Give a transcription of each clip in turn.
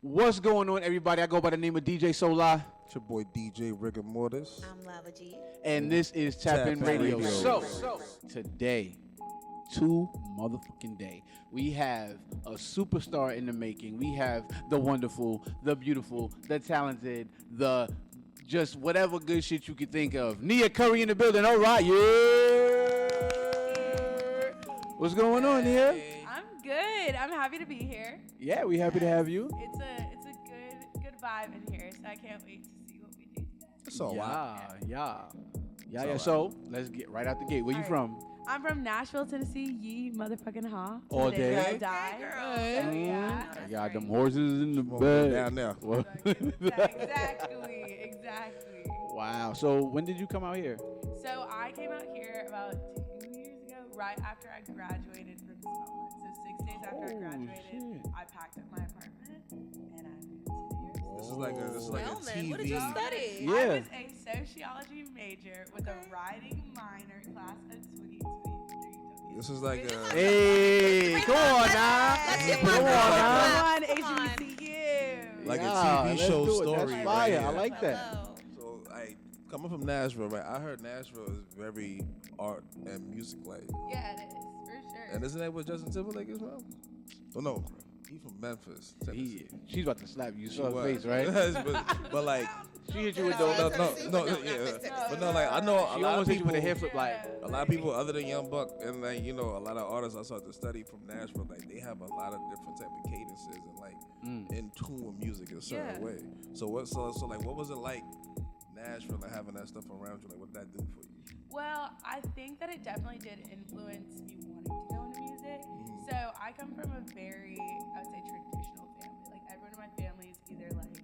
What's going on, everybody? I go by the name of DJ Soulah. It's your boy DJ Riggamortis. I'm Lava G. And this is TapIn TapIn Radio. Radio. So, today, motherfucking day, we have a superstar in the making. We have the wonderful, the beautiful, the talented, the just whatever good shit you could think of. Nia Curry in the building. All right, yeah. What's going on, Nia? I'm good. I'm happy to be here. Yeah, we happy to have you. It's a good vibe in here, so I can't wait to see what we do today. It's all right. Yeah. So let's get right out the gate. Where you All right. from? I'm from Nashville, Tennessee. Ye motherfucking ha. All Today day. I die. girl. So, yeah. I got them horses in the Come on, bed. down there. Well, Exactly. wow. So when did you come out here? So I came out here about 2 years ago, right after I graduated from Spelman. So 6 days after I graduated, shit. I packed up my apartment and I moved to New York City. This is like a Spelman, TV. what did you study? Yeah. I was a sociology major with a writing minor, class of 2023. This is like a. Hey, come on now. Let's get Come my on girl. now. Come on, Come on. HBCU. Like a Yeah, TV let's show do it. story That's right fire. here. I like that. Hello. So, coming from Nashville, right? I heard Nashville is very art and music like. Yeah, it is, for sure. And isn't that what Justin Timberlake is from? Oh no, he's from Memphis, Tennessee. She's about to slap you. You She saw her was. face, right? but like, She hit you with no, those. but no, like I know She a lot of almost hit you people. with a hair flip, like. A lot of people other than Young Buck and like a lot of artists I started to study from Nashville, like they have a lot of different type of cadences and like in tune with music in a certain Yeah. way. So what was it like Nashville and having that stuff around you? Like what did that do for you? Well, I think that it definitely did influence me wanting to go into music. So I come from a very, I would say, traditional family. Like everyone in my family is either like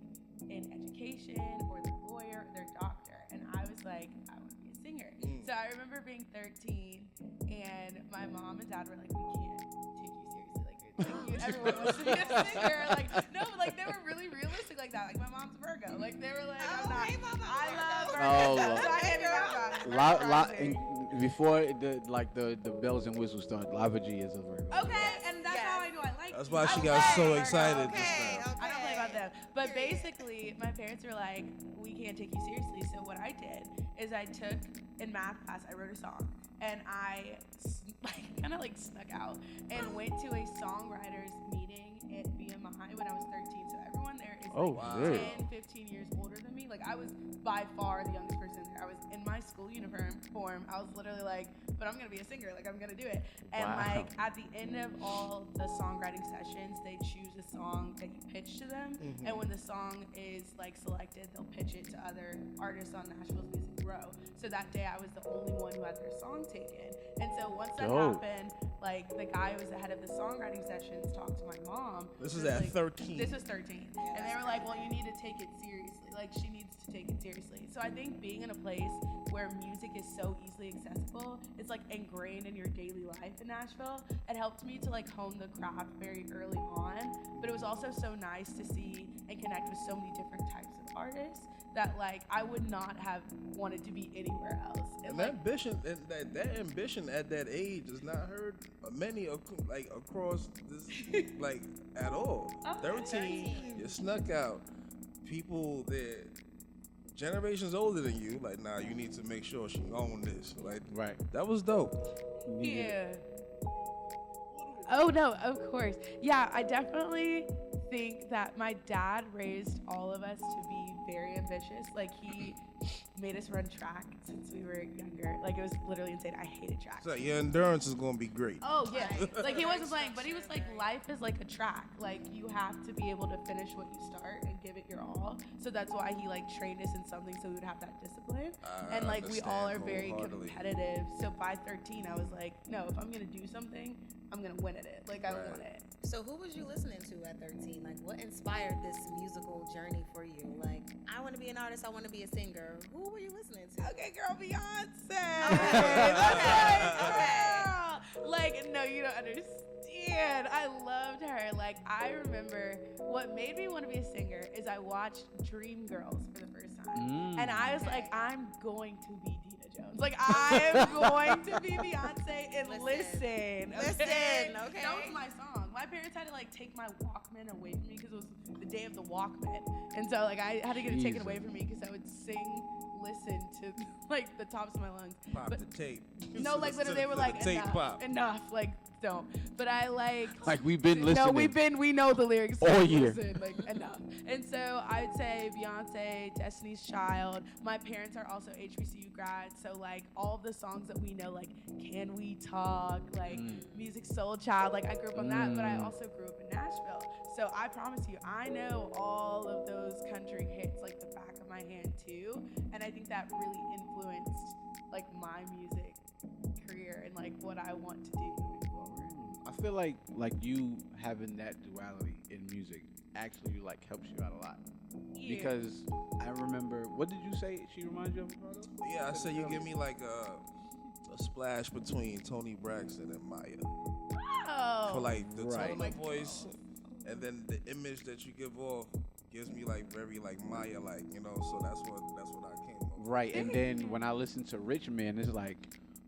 in education or they're a lawyer or they're a doctor. And I was like, I want to be a singer. So I remember being 13 and my mom and dad were like, we can't take you seriously. Like everyone wants to be a singer. Like, no, but like they were really realistic like that. Like my mom's a Virgo. Like they were like, I'm not. hey, Mama, I love Oh, Virgo. So I can't be Virgo. Before the bells and whistles start, Lava G is a Virgo. Okay, and that's how I knew I liked That's it. why she I got love so Virgo. excited just Okay, now. I don't play about them. But basically, my parents were like, we can't take you seriously. So what I did is I took, in math class, I wrote a song. And I kind of like snuck out and went to a songwriters meeting at BMI when I was 13. So everyone there is Oh, like shit. 10, 15 years older than me. Like I was by far the youngest person there. I was in my school uniform. I was literally like, but I'm going to be a singer. Like I'm going to do it. And Wow. like at the end of all the songwriting sessions, they choose a song that you pitch to them. And when the song is like selected, they'll pitch it to other artists on Nashville's Music Row. So that day I was the only one who had their song taken. And so once that Dope. happened, like the guy who was the head of the songwriting sessions talked to my mom. This She is was at like, 13. This was 13. And they were like, well, you need to take it seriously. Like she needs to take it seriously. So I think being in a place where music is so easily accessible, it's like ingrained in your daily life in Nashville. It helped me to like hone the craft very early on. But it was also so nice to see and connect with so many different types of artists that like I would not have wanted to be anywhere else. And like, that ambition at that age is not heard many like across this like at all. Oh, 13, you snuck out. People that generations older than you, like nah, you need to make sure she own this. Like Right. that was dope. Yeah. Oh no, of course. Yeah, I definitely think that my dad raised all of us to be very ambitious. Like he made us run track since we were younger. Like it was literally insane. I hated track. So your endurance is gonna be great. Oh yeah, like he wasn't playing, but he was like, life is like a track. Like you have to be able to finish what you start and give it your all. So that's why he like trained us in something so we would have that discipline. I And like we all are understand very wholeheartedly. competitive. So by 13, I was like, no, if I'm gonna do something, I'm gonna win at it. Like I Right. want it. So who was you listening to at 13? Like what inspired this musical journey for you? Like I want to be an artist, I want to be a singer. Who were you listening to? Okay, girl, Beyonce. Okay. Like, no, you don't understand. I loved her. Like, I remember what made me want to be a singer is I watched Dreamgirls for the first time. And I was like, I'm going to be Dina Jones. Like, I am going to be Beyonce and listen. Listen, okay. That was my song. My parents had to, like, take my Walkman away from me because it was the the day of the Walkman. And so like I had to get it taken away from me because I would listen to like the tops of my lungs. Pop but, the tape. No, like literally they were like, enough, like don't. But I like we've been listening. No, we know the lyrics all year. Listen, like enough. And so I'd say Beyonce, Destiny's Child. My parents are also HBCU grads, so like all of the songs that we know, like Can We Talk, like Music Soul Child, like I grew up on that, but I also grew up in Nashville. So I promise you, I know all of those country hits like the back of my hand too, and I think that really influenced like my music career and like what I want to do moving forward. I feel like you having that duality in music actually like helps you out a lot. Yeah. Because I remember, what did you say she reminds you of, Ricardo? Yeah, I said you give me like a splash between Toni Braxton and Maya. Oh. For like the tone of Right. voice, and then the image that you give off gives me like very like Maya like, you know. So that's what I came up with. Right, and then when I listen to Rich Man, it's like,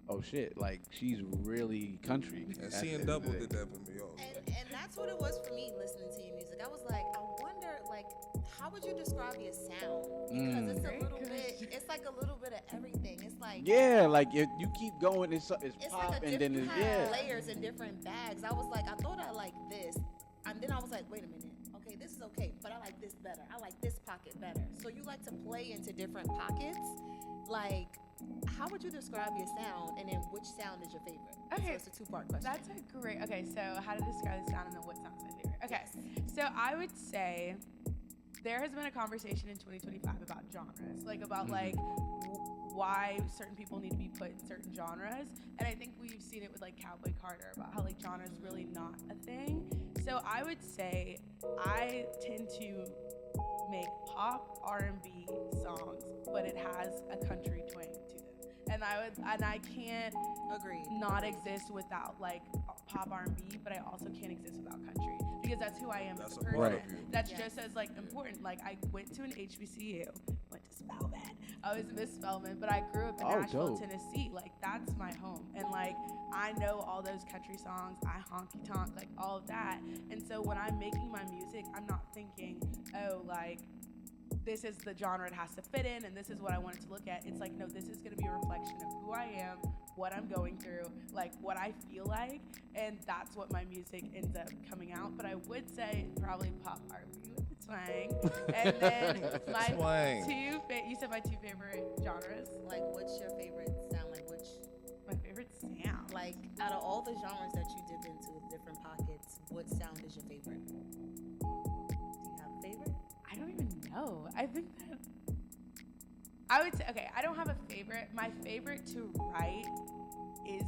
oh shit, like she's really country. And seeing Double did that for me also. And that's what it was for me listening to your music. I was like, I wonder, like, how would you describe your sound? Because it's a little bit, it's like a little bit of everything. It's like Yeah, like if you keep going, it's pop, like and then it's layers in different bags. I was like, I thought I liked this, and then I was like, wait a minute, okay, this is okay, but I like this better. I like this pocket better. So you like to play into different pockets, like. How would you describe your sound, and then which sound is your favorite? Okay, so it's a two-part question. That's a great. Okay, so how to describe the sound and then what sound's my favorite? Okay, so I would say there has been a conversation in 2025 about genres, like about like why certain people need to be put in certain genres, and I think we've seen it with like Cowboy Carter about how like genre is really not a thing. So I would say I tend to make pop R&B songs, but it has a country twang to them. And I can't not exist without like pop R&B, but I also can't exist without country because that's who I am as a person. Right. That's just as like important. Like I went to an HBCU, went to Spelman. I was Miss Spelman, but I grew up in Nashville, dope. Tennessee. Like that's my home, and like I know all those country songs. I honky tonk, like all of that. And so when I'm making my music, I'm not thinking, oh, like this is the genre it has to fit in, and this is what I want it to look at. It's like, no, this is going to be a reflection of who I am, what I'm going through, like what I feel like, and that's what my music ends up coming out. But I would say probably pop R&B with the twang, and then my you said my two favorite genres. Like, what's your favorite sound? Like, My favorite sound? like out of all the genres that you dip into with different pockets, what sound is your favorite? Do you have a favorite? I don't even know. I think that I would say, okay, I don't have a favorite. My favorite to write is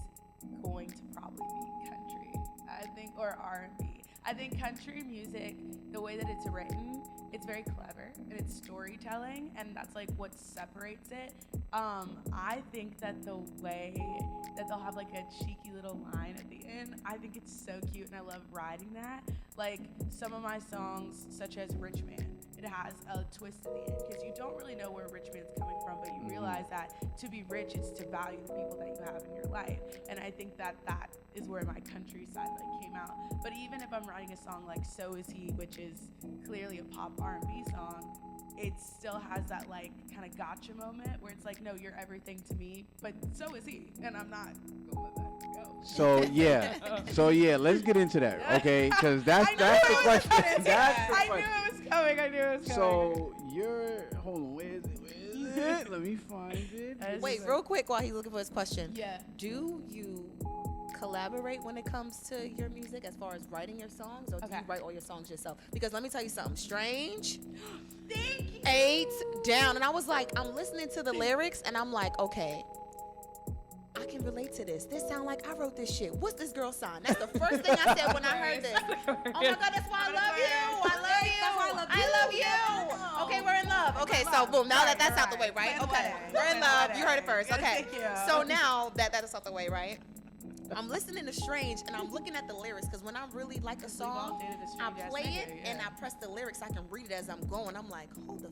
going to probably be country, I think, or R&B. I think country music, the way that it's written, it's very clever and it's storytelling, and that's like what separates it. I think that the way that they'll have like a cheeky little line at the end, I think it's so cute, and I love writing that. Like some of my songs, such as Rich Man, it has a twist at the end because you don't really know where Rich Man's coming from, but you realize that to be rich is to value the people that you have in your life. And I think that that is where my countryside like came out. But even if I'm writing a song like So Is He, which is clearly a pop R&B song, it still has that like kind of gotcha moment where it's like, no, you're everything to me, but so is he, and I'm not gonna let that go. So yeah, let's get into that, okay? Because that's the question. I knew it was coming. So hold on, where is it? Let me find it. Wait, real quick while he's looking for his question. Yeah. Do you collaborate when it comes to your music as far as writing your songs, or do you write all your songs yourself? Because let me tell you something strange. Thank you. 8 down, and I was like, I'm listening to the lyrics, and I'm like, okay, I can relate to this. This sound like I wrote this shit. What's this girl sign? That's the first thing I said when I heard this. Oh my God, that's why I love you. I love you. I love you. Okay, we're in love. Okay, so boom, now that that's out the way, right? Okay, we're in love. You heard it first. Okay, so now that is out the way, right? I'm listening to Strange, and I'm looking at the lyrics, because when I really like a song, I play it and I press the lyrics. I can read it as I'm going. I'm like, hold the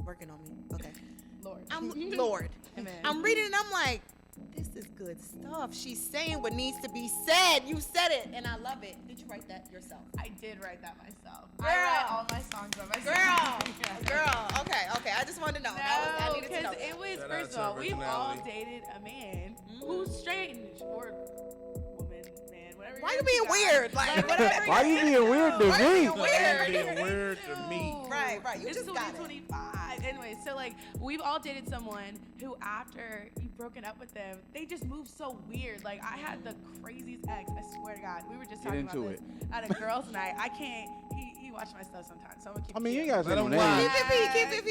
working on me. Okay. Lord. I'm Lord. Amen. I'm reading and I'm like, this is good stuff. She's saying what needs to be said. You said it, and I love it. Did you write that yourself? I did write that myself. Girl. I write all my songs by myself. Girl. Okay. I just wanted to know. I needed to know. Because it was, Shout first out of to all, we've all originality. dated a man who's strange or woman, man, whatever. Why you being weird? Like, whatever. Why you being weird to Why you me? being weird? Being weird to me. Right. You It's just got it. 2025. Anyway, so like we've all dated someone who after you've broken up with them, they just move so weird. Like I had the craziest ex, I swear to God. We were just talking about into this at a girls' night. I can't, he watched my stuff sometimes, so I'm gonna keep I mean, it you cute. gotta say Let no him name. watch. Keep it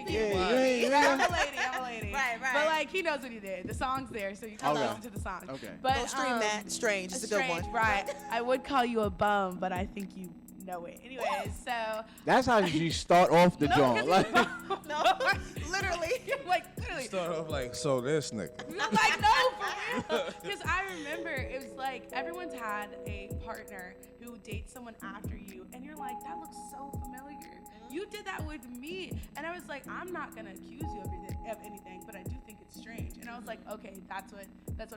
Yeah, P. you ain't- I'm a lady. Right. But like he knows what he did. The song's there, so you can Okay. listen to the song. Okay. But Go stream that. Strange. It's a good Strange, one. right? I would call you a bum, but I think you know it. Anyways, so That's how you start off the joint. Like, No, literally. like literally. Start off like, so this nigga. I'm like, no, for real. Because I remember it was like everyone's had a partner who dates someone after you, and you're like, that looks so familiar. You did that with me, and I was like, I'm not gonna accuse you of anything, but I do think it's strange. And I was like, okay, that's what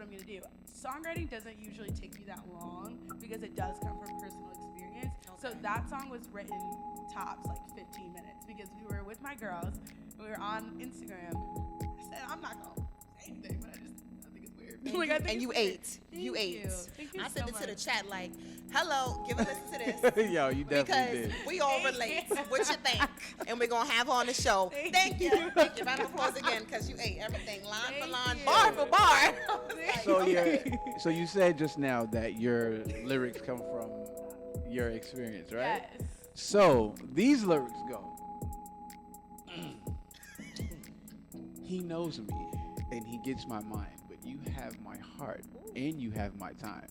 I'm gonna do. Songwriting doesn't usually take me that long because it does come from personal experience. So that song was written tops like 15 minutes because we were with my girls, and we were on Instagram. I said, I'm not gonna say anything, but I think it's weird. Like, I think And you it's weird. ate. You Thank ate. you. Thank you I so sent it to the much. chat like, hello, give a listen to this. yo, you Because definitely did. we all relate. What you think? And we're going to have her on the show. Thank you. you. Thank you. Round of applause again because you ate everything line for Thank line, you. bar for bar. So yeah, so you said just now that your lyrics come from your experience, right? Yes. So these lyrics go. He knows me and he gets my mind, but you have my heart and you have my time.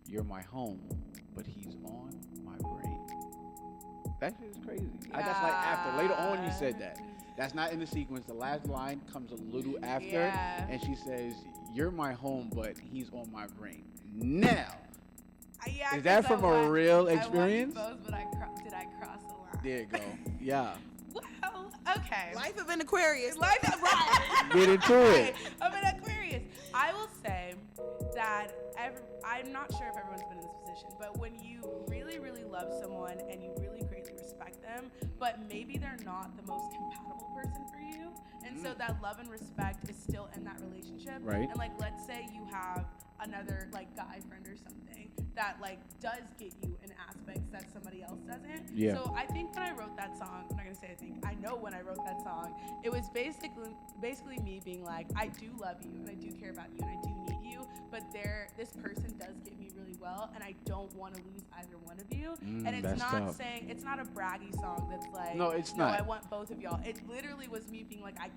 You're my home, but he's on my brain. That shit is crazy. That's like after. Later on you said that. That's not in the sequence. The last line comes a little after, Yeah. and she says, "You're my home, but he's on my brain." Now, Yeah, is that 'cause from I a want- real I want experience? both, but did I cross the line? There you go. Yeah, Well, okay. Life of an Aquarius. Life is right. get into it. I'm an Aquarius. I will say that I'm not sure if everyone's been in this position, but when you really, really love someone and you really greatly respect them, but maybe they're not the most compatible person for you, and so that love and respect is still in that relationship. Right. And like, let's say you have another like guy friend or something that like does get you in aspects that somebody else doesn't. Yeah. So I think when I wrote that song, I'm not gonna say I think, I know when I wrote that song, it was basically me being like, I do love you and I do care about you and I do need you, but this person does get me really well and I don't want to lose either one of you. And it's that's not tough. saying, it's not a braggy song that's like, No, it's no, not. I want both of y'all. It literally was me being like, I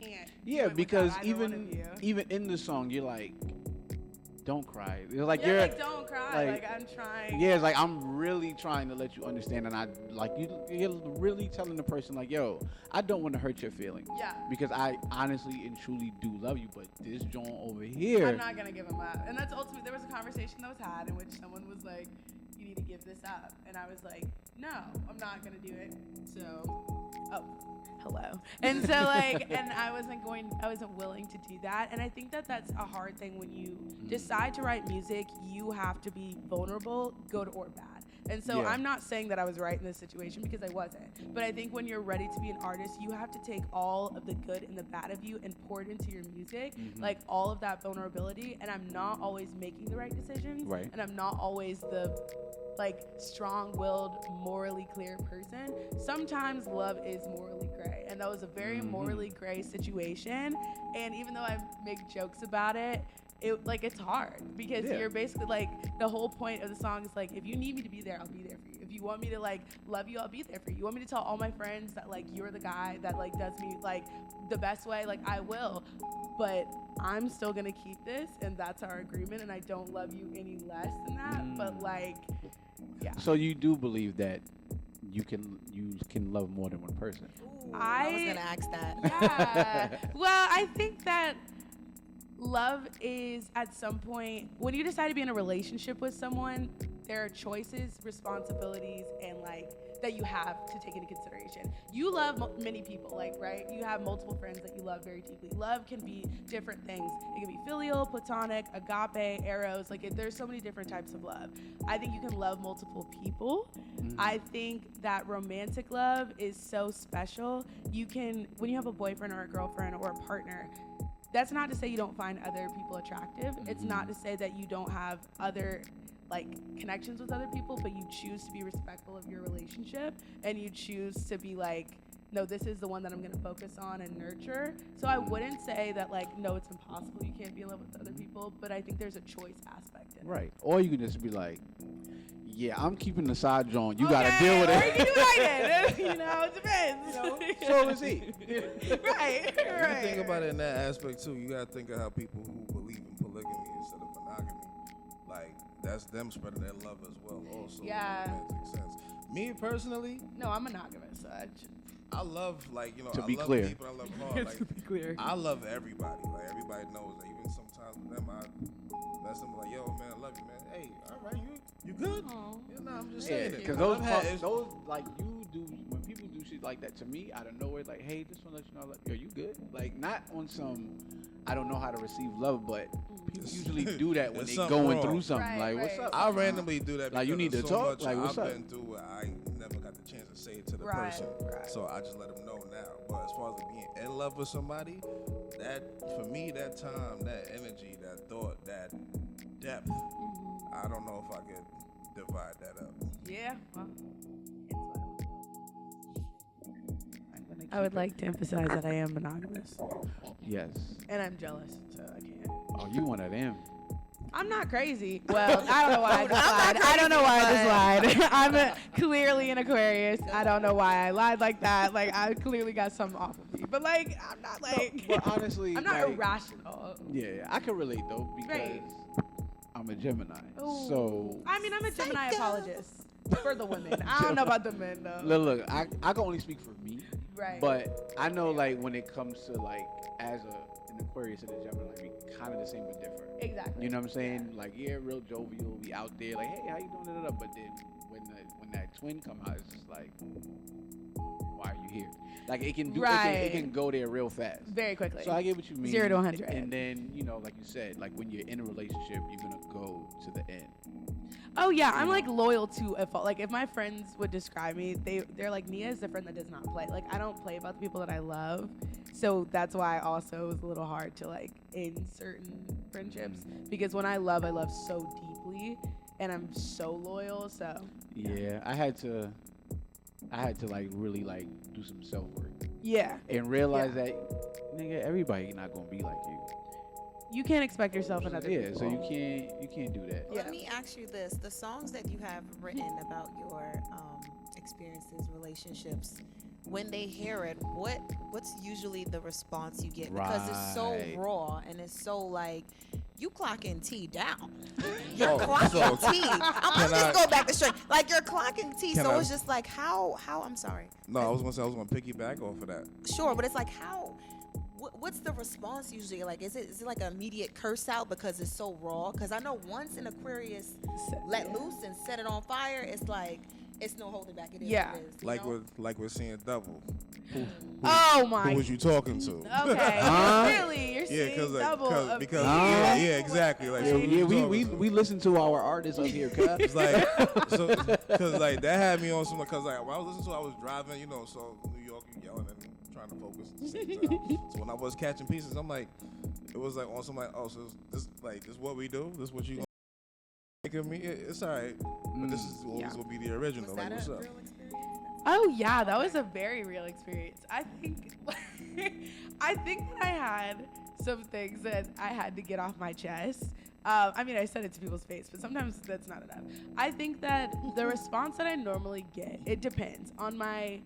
can't. do Yeah, it without because either one of you. even in the song, you're like, don't cry. It's like Yeah, you're like don't cry. like- Like I'm trying. yeah, it's like I'm really trying to let you understand, and I like you're really telling the person like, yo, I don't want to hurt your feelings. Yeah. Because I honestly and truly do love you, but this joint over here, I'm not gonna give him up. And that's ultimately, there was a conversation that was had in which someone was like, you need to give this up. And I was like, no, I'm not gonna do it. So, hello. And so like, and I wasn't willing to do that. And I think that that's a hard thing when you decide to write music, you have to be vulnerable, good or bad. And so Yeah. I'm not saying that I was right in this situation because I wasn't. But I think when you're ready to be an artist, you have to take all of the good and the bad of you and pour it into your music, like all of that vulnerability. And I'm not always making the right decisions. Right. And I'm not always the like strong-willed, morally clear person. Sometimes love is morally gray. And that was a very morally gray situation. And even though I make jokes about it, it's hard because Yeah. you're basically like, the whole point of the song is like, if you need me to be there, I'll be there for you. If you want me to like love you, I'll be there for you. You want me to tell all my friends that like you're the guy that like does me like the best way, like I will. But I'm still gonna keep this, and that's our agreement, and I don't love you any less than that. But like, yeah. So you do believe that you can love more than one person? Ooh, I was going to ask that. Yeah. Well, I think that love is at some point, when you decide to be in a relationship with someone, there are choices, responsibilities, and like that you have to take into consideration. You love many people, like, right? You have multiple friends that you love very deeply. Love can be different things. It can be filial, platonic, agape, eros. Like, there's so many different types of love. I think you can love multiple people. I think that romantic love is so special. You can, when you have a boyfriend or a girlfriend or a partner, that's not to say you don't find other people attractive. It's not to say that you don't have other like connections with other people, but you choose to be respectful of your relationship and you choose to be like, no, this is the one that I'm gonna focus on and nurture. So I wouldn't say that like, no, it's impossible, you can't be in love with other people, but I think there's a choice aspect in it. Right. Or you can just be like, yeah, I'm keeping the side joint. You gotta deal with it. Or you can do like it. You know, it depends. So is he. Right. You think about it in that aspect too. You gotta think of how people who believe in polygamy instead of monogamy, like that's them spreading their love as well. Also, Yeah. in a romantic sense. Me personally, No, I'm monogamous. So I love like I To be love clear. people. I love hard. Like to be clear. I love everybody. Like everybody knows that. Even sometimes with them, I mess them like, yo, man, I love you, man. Hey, all right, you good? Aw. Yeah, nah, I'm just Yeah, saying it. because those like you do when people do shit like that to me out of nowhere, like, hey, just want to let you know, like, yo, you good? Like, not on some, I don't know how to receive love, but people usually do that when There's they something going wrong. through something. Right, Like, what's right. up? I randomly do that. Like, you because need of to so talk? much Like, what's I've up? been through where I never got the chance to say it to the Right, person. right. So I just let them know now. But as far as being in love with somebody, that for me, that time, that energy, that thought, that depth, I don't know if I could divide that up. Yeah. Well, I would like to emphasize that I am monogamous. Yes. And I'm jealous, so I can't. Oh, you one of them. I'm not crazy. Well, I don't know why I just I'm lied. not I don't know why I crazy, just lied. Clearly an Aquarius. I don't know why I lied like that. Like, I clearly got something off of me. But, like, I'm not, like... But honestly, I'm not like, irrational. Yeah, I can relate, though, because Right. I'm a Gemini. Ooh. So, I mean, I'm a Gemini Psycho. apologist for the women. I don't know about the men, though. look, I can only speak for me. Right. But I know, like, when it comes to, like, as an Aquarius and a Gemini, like, we kind of the same but different. Exactly. You know what I'm saying? Like, yeah, real jovial. We out there, like, hey, how you doing? Da, da, da. But then when that twin come out, it's just like, why are you here? Like, it can do, it can go there real fast. Very quickly. So I get what you mean. 0 to 100. And then, like you said, like when you're in a relationship, you're gonna go to the end. Oh yeah, I'm like loyal to a fault. Like if my friends would describe me, they're like, Nia is the friend that does not play. Like I don't play about the people that I love, so that's why also it was a little hard to like end certain friendships because when I love so deeply, and I'm so loyal. So Yeah, I had to like really like do some self work. Yeah. And realize that, nigga, everybody not gonna be like you. You can't expect yourself in other Yeah, people. so you can't do that. Let me ask you this: the songs that you have written about your experiences, relationships, when they hear it, what's usually the response you get? Because it's so Right. raw and it's so like you clocking T down. You're so clocking T. I'm just go back to straight. Like you're clocking T. Can So I- it's just like how I'm sorry. No, I was gonna piggyback off of that. Sure, but it's like how. What's the response usually? Like, is it like an immediate curse out because it's so raw? Because I know once an Aquarius let loose and set it on fire, it's like it's no holding back. It is. Yeah. What it is, you Like know? we're seeing double. Oh my. Who was you talking to? Okay. Huh? Really, you're Yeah, seeing double. of because me. yeah, exactly. Like so who Yeah, you we talking to? we listen to our artists up here, cuz. It's like, cause like that had me on some, cause like when I was listening to it, I was driving, so New York, you yelling and trying to focus at the same time. So when I was catching pieces, I'm like, it was like on some like, oh, so this what we do? This what you gonna make of me? It's alright, but this is always gonna be the original. Was Like, that what's a up? real experience? Oh yeah, that was a very real experience. I think I think that I had some things that I had to get off my chest. I mean, I said it to people's face, but sometimes that's not enough. I think that the response that I normally get, it depends on my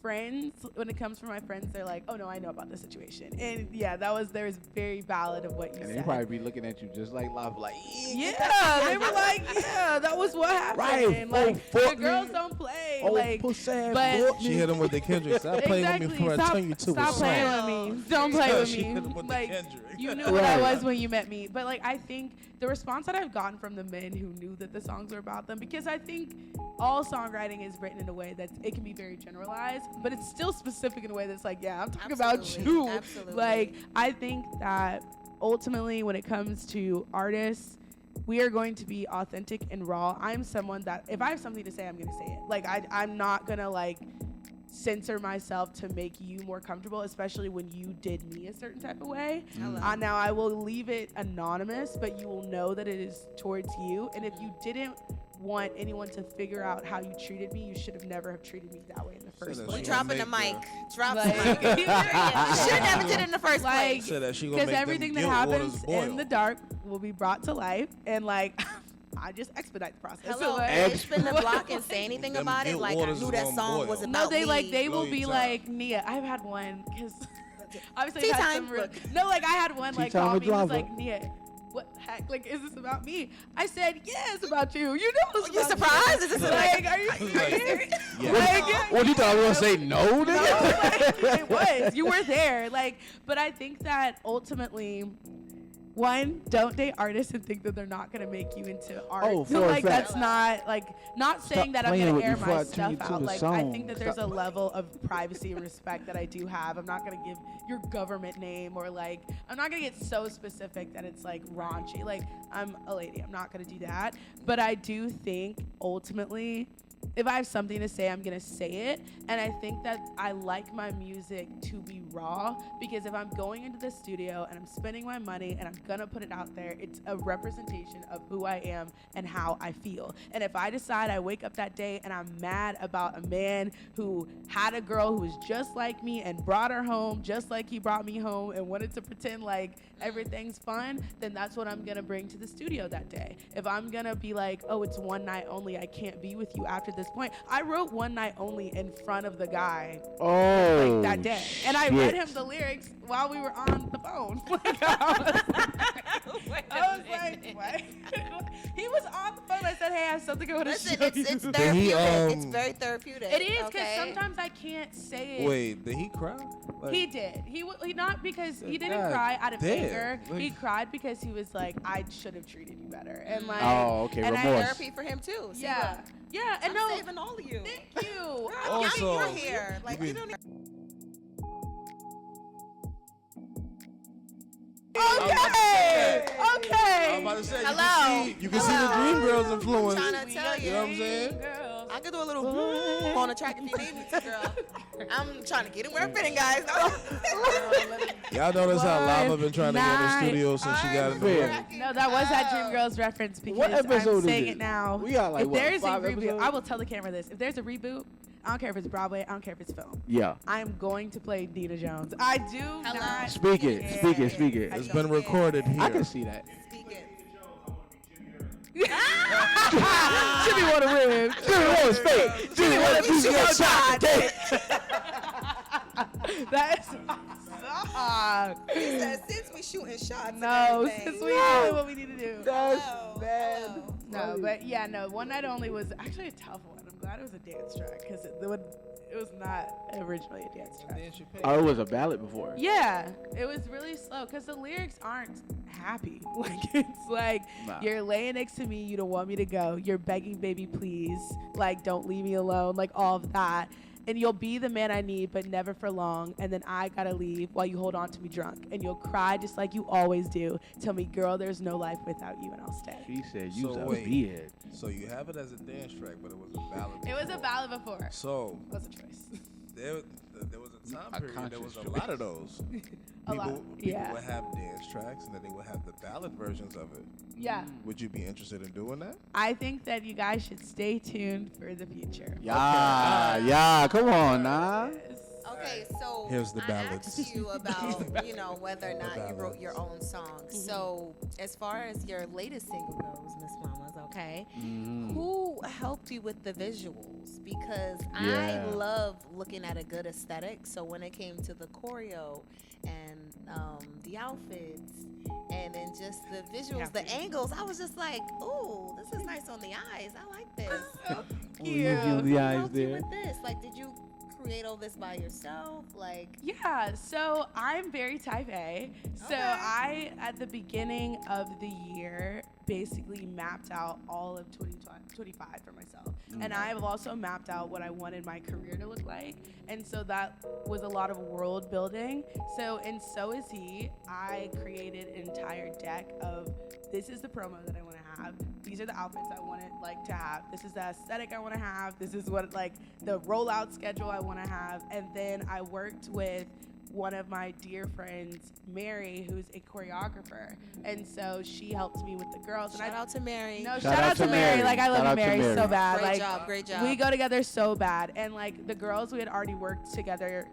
friends. When it comes from my friends, they're like, "Oh no, I know about this situation," and yeah, there was very valid of what you And said. they probably be looking at you just like live, like, Yeah, they were like, yeah, that was what happened. Right, Like, oh, the fuck girls me. don't play. oh, like, pussy ass but- boy. She hit him with the Kendrick. Stop playing with me before I turn you to a Stop song. playing with me. Don't play with She me. hit him with the Like, Kendrick. you knew what I Right. was when you met me. But like, I think the response that I've gotten from the men who knew that the songs were about them, because I think all songwriting is written in a way that it can be very generalized, but it's still specific in a way that's like, yeah, I'm talking about you. Absolutely. Like, I think that ultimately when it comes to artists, we are going to be authentic and raw. I'm someone that if I have something to say, I'm going to say it. Like, I'm not going to like censor myself to make you more comfortable, especially when you did me a certain type of way. Now I will leave it anonymous, but you will know that it is towards you. And if you didn't want anyone to figure out how you treated me, you should have never have treated me that way in the first place. We dropping the mic. Drop the mic. You should never did it in the first place. Because everything that happens in the dark will be brought to life, and like I just expedite the process. Hello, so, like, they spin the block and say anything about it. Like, I knew that song was about me. No, they will be like, Nia, I've had one, because obviously Tea I've had some I had one like call me and was like, Nia, what the heck? Like, is this about me? I said, yeah, it's about you. You know it's about you surprised? Me. Is this like, are you serious? Yeah. What you thought I was gonna say? No, nigga? Like, it was. You were there. Like, but I think that ultimately, one, don't date artists and think that they're not gonna make you into art. Oh, so, for a like, fact. that's not like not saying that I'm playing gonna with me air before my I turn stuff you to out. the Like, song. I think that there's a level of privacy and respect that I do have. I'm not gonna give your government name, or like I'm not gonna get so specific that it's like raunchy. Like, I'm a lady. I'm not gonna do that. But I do think ultimately, if I have something to say, I'm gonna say it. And I think that I like my music to be raw, because if I'm going into the studio and I'm spending my money and I'm gonna put it out there, it's a representation of who I am and how I feel. And if I decide I wake up that day and I'm mad about a man who had a girl who was just like me and brought her home just like he brought me home and wanted to pretend like everything's fun, then that's what I'm gonna bring to the studio that day. If I'm gonna be like, oh, it's one night only, I can't be with you after this point. I wrote One Night Only in front of the guy like that day. And I read him the lyrics while we were on the phone. Like, I was like, what? He was on the phone. I said, hey, I have something I want to show you. It's therapeutic. It's very therapeutic. It is, because sometimes I can't say it. Wait, did he cry? Like, he did. He not because he didn't cry out of anger. Like, he cried because he was like, I should have treated you better. And like, remorse. Therapy for him too. See, yeah, look, yeah. And I'm saving all of you. Thank you. Also, you're here. Like, you don't. Okay. I'm about to say, Hello. you can see the Dream Girls influence. I'm trying to tell You know what I'm saying? Girls. I could do a little on the track if you need me to, girl. I'm trying to get it where I'm fitting, guys. Y'all notice how Lava been trying to get in the studio since she got in the room. No, that was that Dream Girls reference, because What episode I'm saying is it now. We got like if what, there's a 5 reboot, episodes? I will tell the camera this. If there's a reboot, I don't care if it's Broadway, I don't care if it's film. Yeah. I am going to play Dina Jones. I do not. Speak it. care. Speak it. Speak it. I It's don't been care. recorded here. I can see that. Speak it. Jimmy want a rib. Jimmy want to fake. Jimmy want to piece of your shot. That's awesome. He said, since we shooting shots. No, and since everything. we know what we need to do. That's Hello. bad. Hello. No, but yeah, no. One Night Only was actually a tough one. I'm glad it was a dance track, because it was not originally a dance track. Oh, it was a ballad before. Yeah, it was really slow because the lyrics aren't happy. Like, it's like, Nah. you're laying next to me, you don't want me to go. You're begging, baby, please. Like, don't leave me alone. Like, all of that. And you'll be the man I need, but never for long. And then I gotta leave while you hold on to me drunk. And you'll cry just like you always do. Tell me, girl, there's no life without you, and I'll stay. She said, "Use So a wait. beard." So you have it as a dance track, but it was a ballad. It was a before. ballad before. So It was a choice. there was a time A period. There was a conscious lot of those. A lot, People yeah. would have dance tracks, and then they would have the ballad versions of it. Yeah. Would you be interested in doing that? I think that you guys should stay tuned for the future. Yeah, yeah. Come on, nah. Okay, so Here's the I ballads. asked you about, whether or not you wrote ballads. your own songs. So as far as your latest single goes, Miss Mamas, okay, who helped you with the visuals? Because Yeah. I love looking at a good aesthetic. So when it came to the choreo and the outfits and then just the visuals, the angles, I was just like, ooh, this is nice on the eyes. I like this. You the Who eyes helped you there. with this? Like, did you create all this by yourself? Like, Yeah, so I'm very type A. So Okay. I, at the beginning of the year, basically mapped out all of 2025 for myself. And I've also mapped out what I wanted my career to look like. And so that was a lot of world building. So, and so is he. I created an entire deck of, this is the promo that I want to have. These are the outfits I want it like to have. This is the aesthetic I want to have. This is what like the rollout schedule I want to have. And then I worked with one of my dear friends, Mary, who's a choreographer. And so she helped me with the girls. shout out to Mary. No, shout out to Mary. Like, I Shout love out to Mary Mary. so bad. Great Like, job, great job. we go together so bad. And like the girls, we had already worked together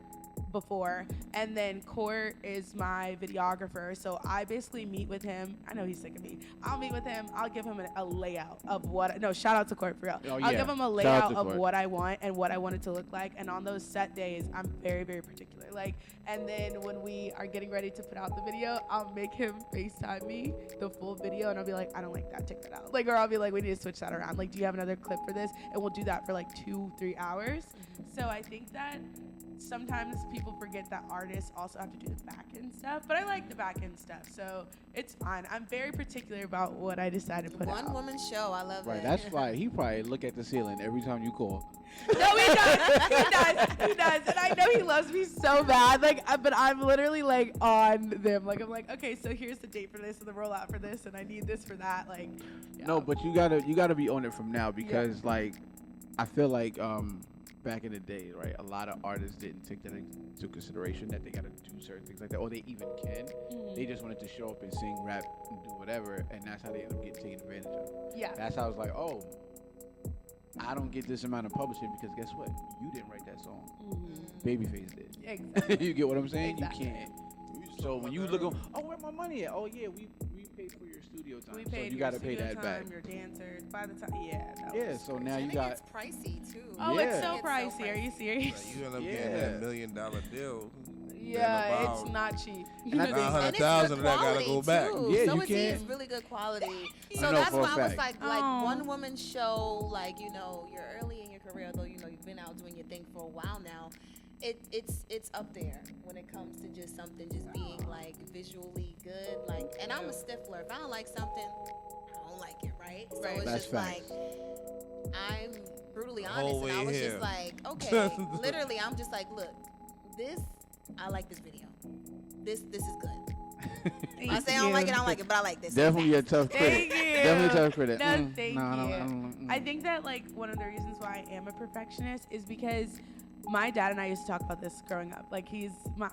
before. And then Court is my videographer. So I basically meet with him. I know he's sick of me. I'll meet with him. I'll give him a layout of what, no, shout out to Court for real. Oh, I'll yeah. give him a Shout out layout to of Court. what I want and what I want it to look like. And on those set days, I'm very, very particular. Like, and then when we are getting ready to put out the video, I'll make him FaceTime me the full video, and I'll be like, I don't like that, take that out. Like, or I'll be like, we need to switch that around. Like, do you have another clip for this? And we'll do that for like 2-3 hours. So I think that sometimes people forget that artists also have to do the back end stuff, but I like the back end stuff, so it's fine. I'm very particular about what I decide to put out. One woman show. I love Right, it. that's why he probably look at the ceiling every time you call. No, he does, and I know he loves me so bad. Like, but I'm literally like on them. Like, I'm like, okay, so here's the date for this and the rollout for this, and I need this for that. Like, yeah. No, but you gotta be on it from now because like I feel like back in the day, right, a lot of artists didn't take that into consideration that they gotta do certain things like that, or they even can. They just wanted to show up and sing, rap, and do whatever, and that's how they end up getting taken advantage of. Yeah. That's how I was like, oh, I don't get this amount of publishing because guess what? You didn't write that song. Babyface did. Exactly. You get what I'm saying? Exactly. You can't. So when you look on, oh, where my money at? Oh yeah, we paid for your studio time. We So paid you your gotta pay studio that time, back. your dancers. By the time, no, Yeah. it's So crazy. now And you it got. gets pricey too. Oh, it's Yeah. so It's so pricey. Are you serious? Like, you end up getting Yeah. that $1 million deal. Yeah, about it's not cheap. And I think- 900,000 of that gotta go back. Too. Yeah, so you it's, can. it's really good quality. I So know that's for a why I was fact. like Oh. one woman show, like, you know, you're early in your career, though, you know, you've been out doing your thing for a while now. It's up there when it comes to just something just being like visually good. Like, and I'm a stiffler. If I don't like something, I don't like it, right? So Right. it's That's just facts. like I'm brutally whole honest, and I way was here. just like, okay, literally, I'm just like, look, this, I like this video. This is good. I say I don't like it, but I like this. Definitely a tough critic. Thank you. Definitely a tough critic. No, thank I don't- you. I don't- I think that like one of the reasons why I am a perfectionist is because my dad and I used to talk about this growing up. Like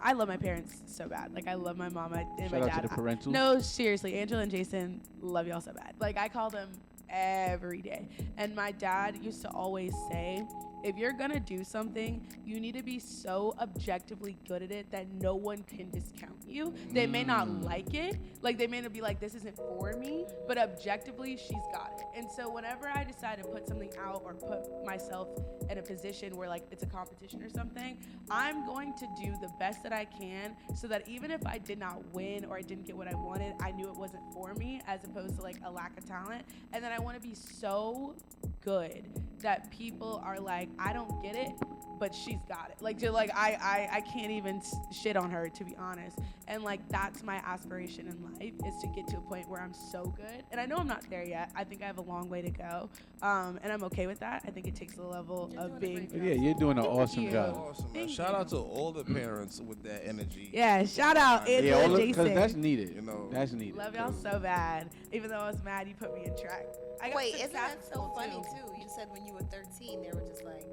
I love my parents so bad. Like I love my mom and Shout my out dad. to the parentals. No, seriously, Angela and Jason love y'all so bad. Like I call them every day. And my dad used to always say, if you're gonna do something, you need to be so objectively good at it that no one can discount you. They may not like it, like they may not be like, this isn't for me, but objectively, she's got it. And so whenever I decide to put something out or put myself in a position where like it's a competition or something, I'm going to do the best that I can so that even if I did not win or I didn't get what I wanted, I knew it wasn't for me, as opposed to like a lack of talent. And then I want to be so good that people are like, I don't get it, but she's got it. Like, just like I can't even shit on her, to be honest. And like that's my aspiration in life, is to get to a point where I'm so good. And I know I'm not there yet. I think I have a long way to go, and I'm okay with that. I think it takes a level You're of doing a being. great Yeah, you're doing an Thank awesome you. job. Awesome, man. Thank Shout you. out to all the parents with that energy. Yeah, shout out Yeah, Angela and because Jason. that's needed. You know, That's needed. Love y'all so bad. Even though I was mad, you put me in track. I got Wait, six isn't that so saxophones, funny too? You said when you were 13, they were just like,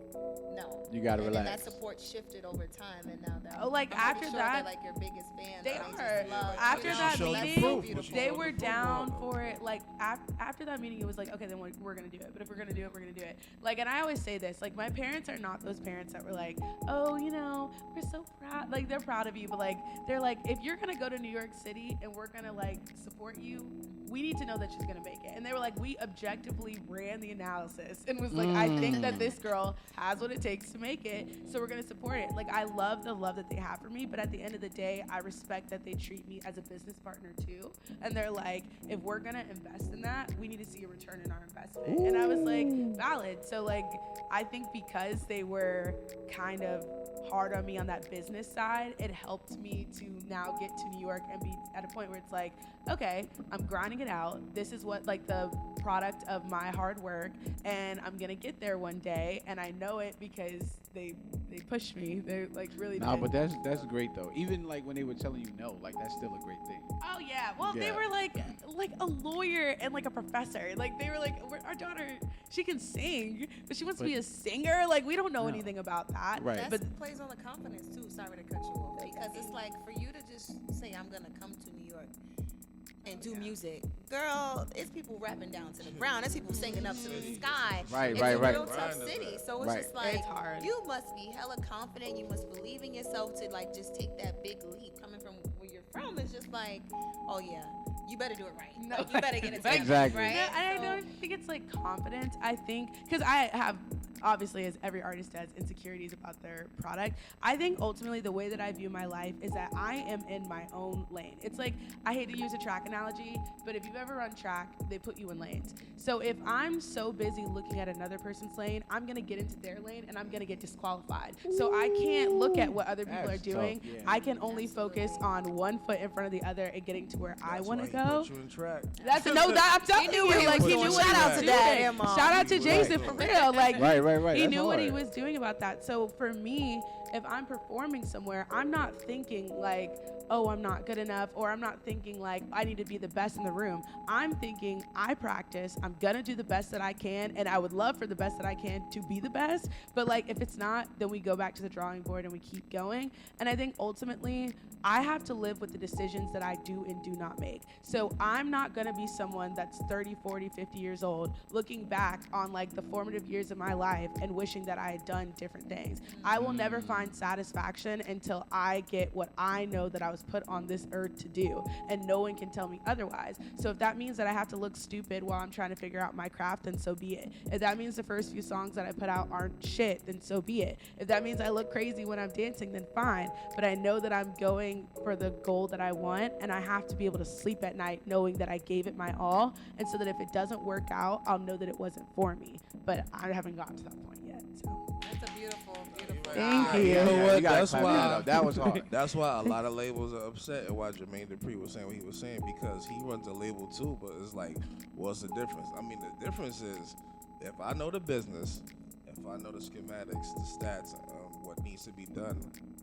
no. You gotta and then relax. that support shifted over time, and now that Oh, like, I'm pretty after sure that- they're like your biggest fans. They and are. just love After you know, that so that's meeting, so beautiful. they were down for it. Like after that meeting, it was like, okay, then we're gonna do it. But if we're gonna do it, we're gonna do it. Like, and I always say this, like, my parents are not those parents that were like, oh, you know, we're so proud. Like, they're proud of you, but like, they're like, if you're gonna go to New York City and we're gonna like support you, we need to know that she's gonna make it. And they were like, we objectively ran the analysis and was like, I think that this girl has what it takes to make it, so we're gonna support it. Like, I love the love that they have for me, but at the end of the day, I respect that they treat me as a business partner too. And they're like, if we're gonna invest in that, we need to see a return in our investment. And I was like, valid. So like, I think because they were kind of hard on me on that business side, it helped me to now get to New York and be at a point where it's like, okay, I'm grinding it out. This is what, like, the product of my hard work, and I'm gonna get there one day, and I know it because they pushed me. They're like really. No, but that's great though. Even like when they were telling you no, like that's still a great thing. Oh yeah. Well, they were like a lawyer and like a professor. Like they were like, our daughter, she can sing, but she wants to be a singer. Like we don't know anything about that. Right. That plays on the confidence too. Sorry to cut you off, because it's like for you to just say I'm gonna come to New York and do music, girl. It's people rapping down to the ground. It's people singing up to the sky. Right. It's a real tough city. So it's just like it's hard. You must be hella confident. You must believe in yourself to like just take that big leap. Coming from where you're from, it's just like, oh yeah, you better do it right. No. Like, you better get it together, Exactly. right? No, I don't think it's like confidence. I think because I have, obviously, as every artist does, insecurities about their product. I think ultimately the way that I view my life is that I am in my own lane. It's like, I hate to use a track analogy, but if you've ever run track, they put you in lanes. So if I'm so busy looking at another person's lane, I'm gonna get into their lane and I'm gonna get disqualified. So I can't look at what other people That's are doing. tough, yeah. I can only focus on one foot in front of the other and getting to where I want to That's why he go. put you in track. That's I'm telling you, like he knew what he was doing. Shout out to Jason for real. Like Right. he That's knew what he hard. was doing about that. So for me, if I'm performing somewhere, I'm not thinking like, oh, I'm not good enough, or I'm not thinking like I need to be the best in the room. I'm thinking I practice, I'm gonna do the best that I can, and I would love for the best that I can to be the best. But like if it's not, then we go back to the drawing board and we keep going. And I think ultimately I have to live with the decisions that I do and do not make. So I'm not gonna be someone that's 30, 40, 50 years old looking back on like the formative years of my life and wishing that I had done different things. I will never find satisfaction until I get what I know that I was put on this earth to do, and no one can tell me otherwise. So if that means that I have to look stupid while I'm trying to figure out my craft, then so be it. If that means the first few songs that I put out aren't shit, then so be it. If that means I look crazy when I'm dancing, then fine. But I know that I'm going for the goal that I want, and I have to be able to sleep at night knowing that I gave it my all, and so that if it doesn't work out, I'll know that it wasn't for me. But I haven't gotten to that point yet. So. That's a beautiful. Thank you. You know what? You gotta That's clap why that up. That was hard. That's why a lot of labels are upset at why Jermaine Dupri was saying what he was saying, because he runs a label too. But it's like, what's the difference? I mean, the difference is if I know the business, if I know the schematics, the stats, what needs to be done,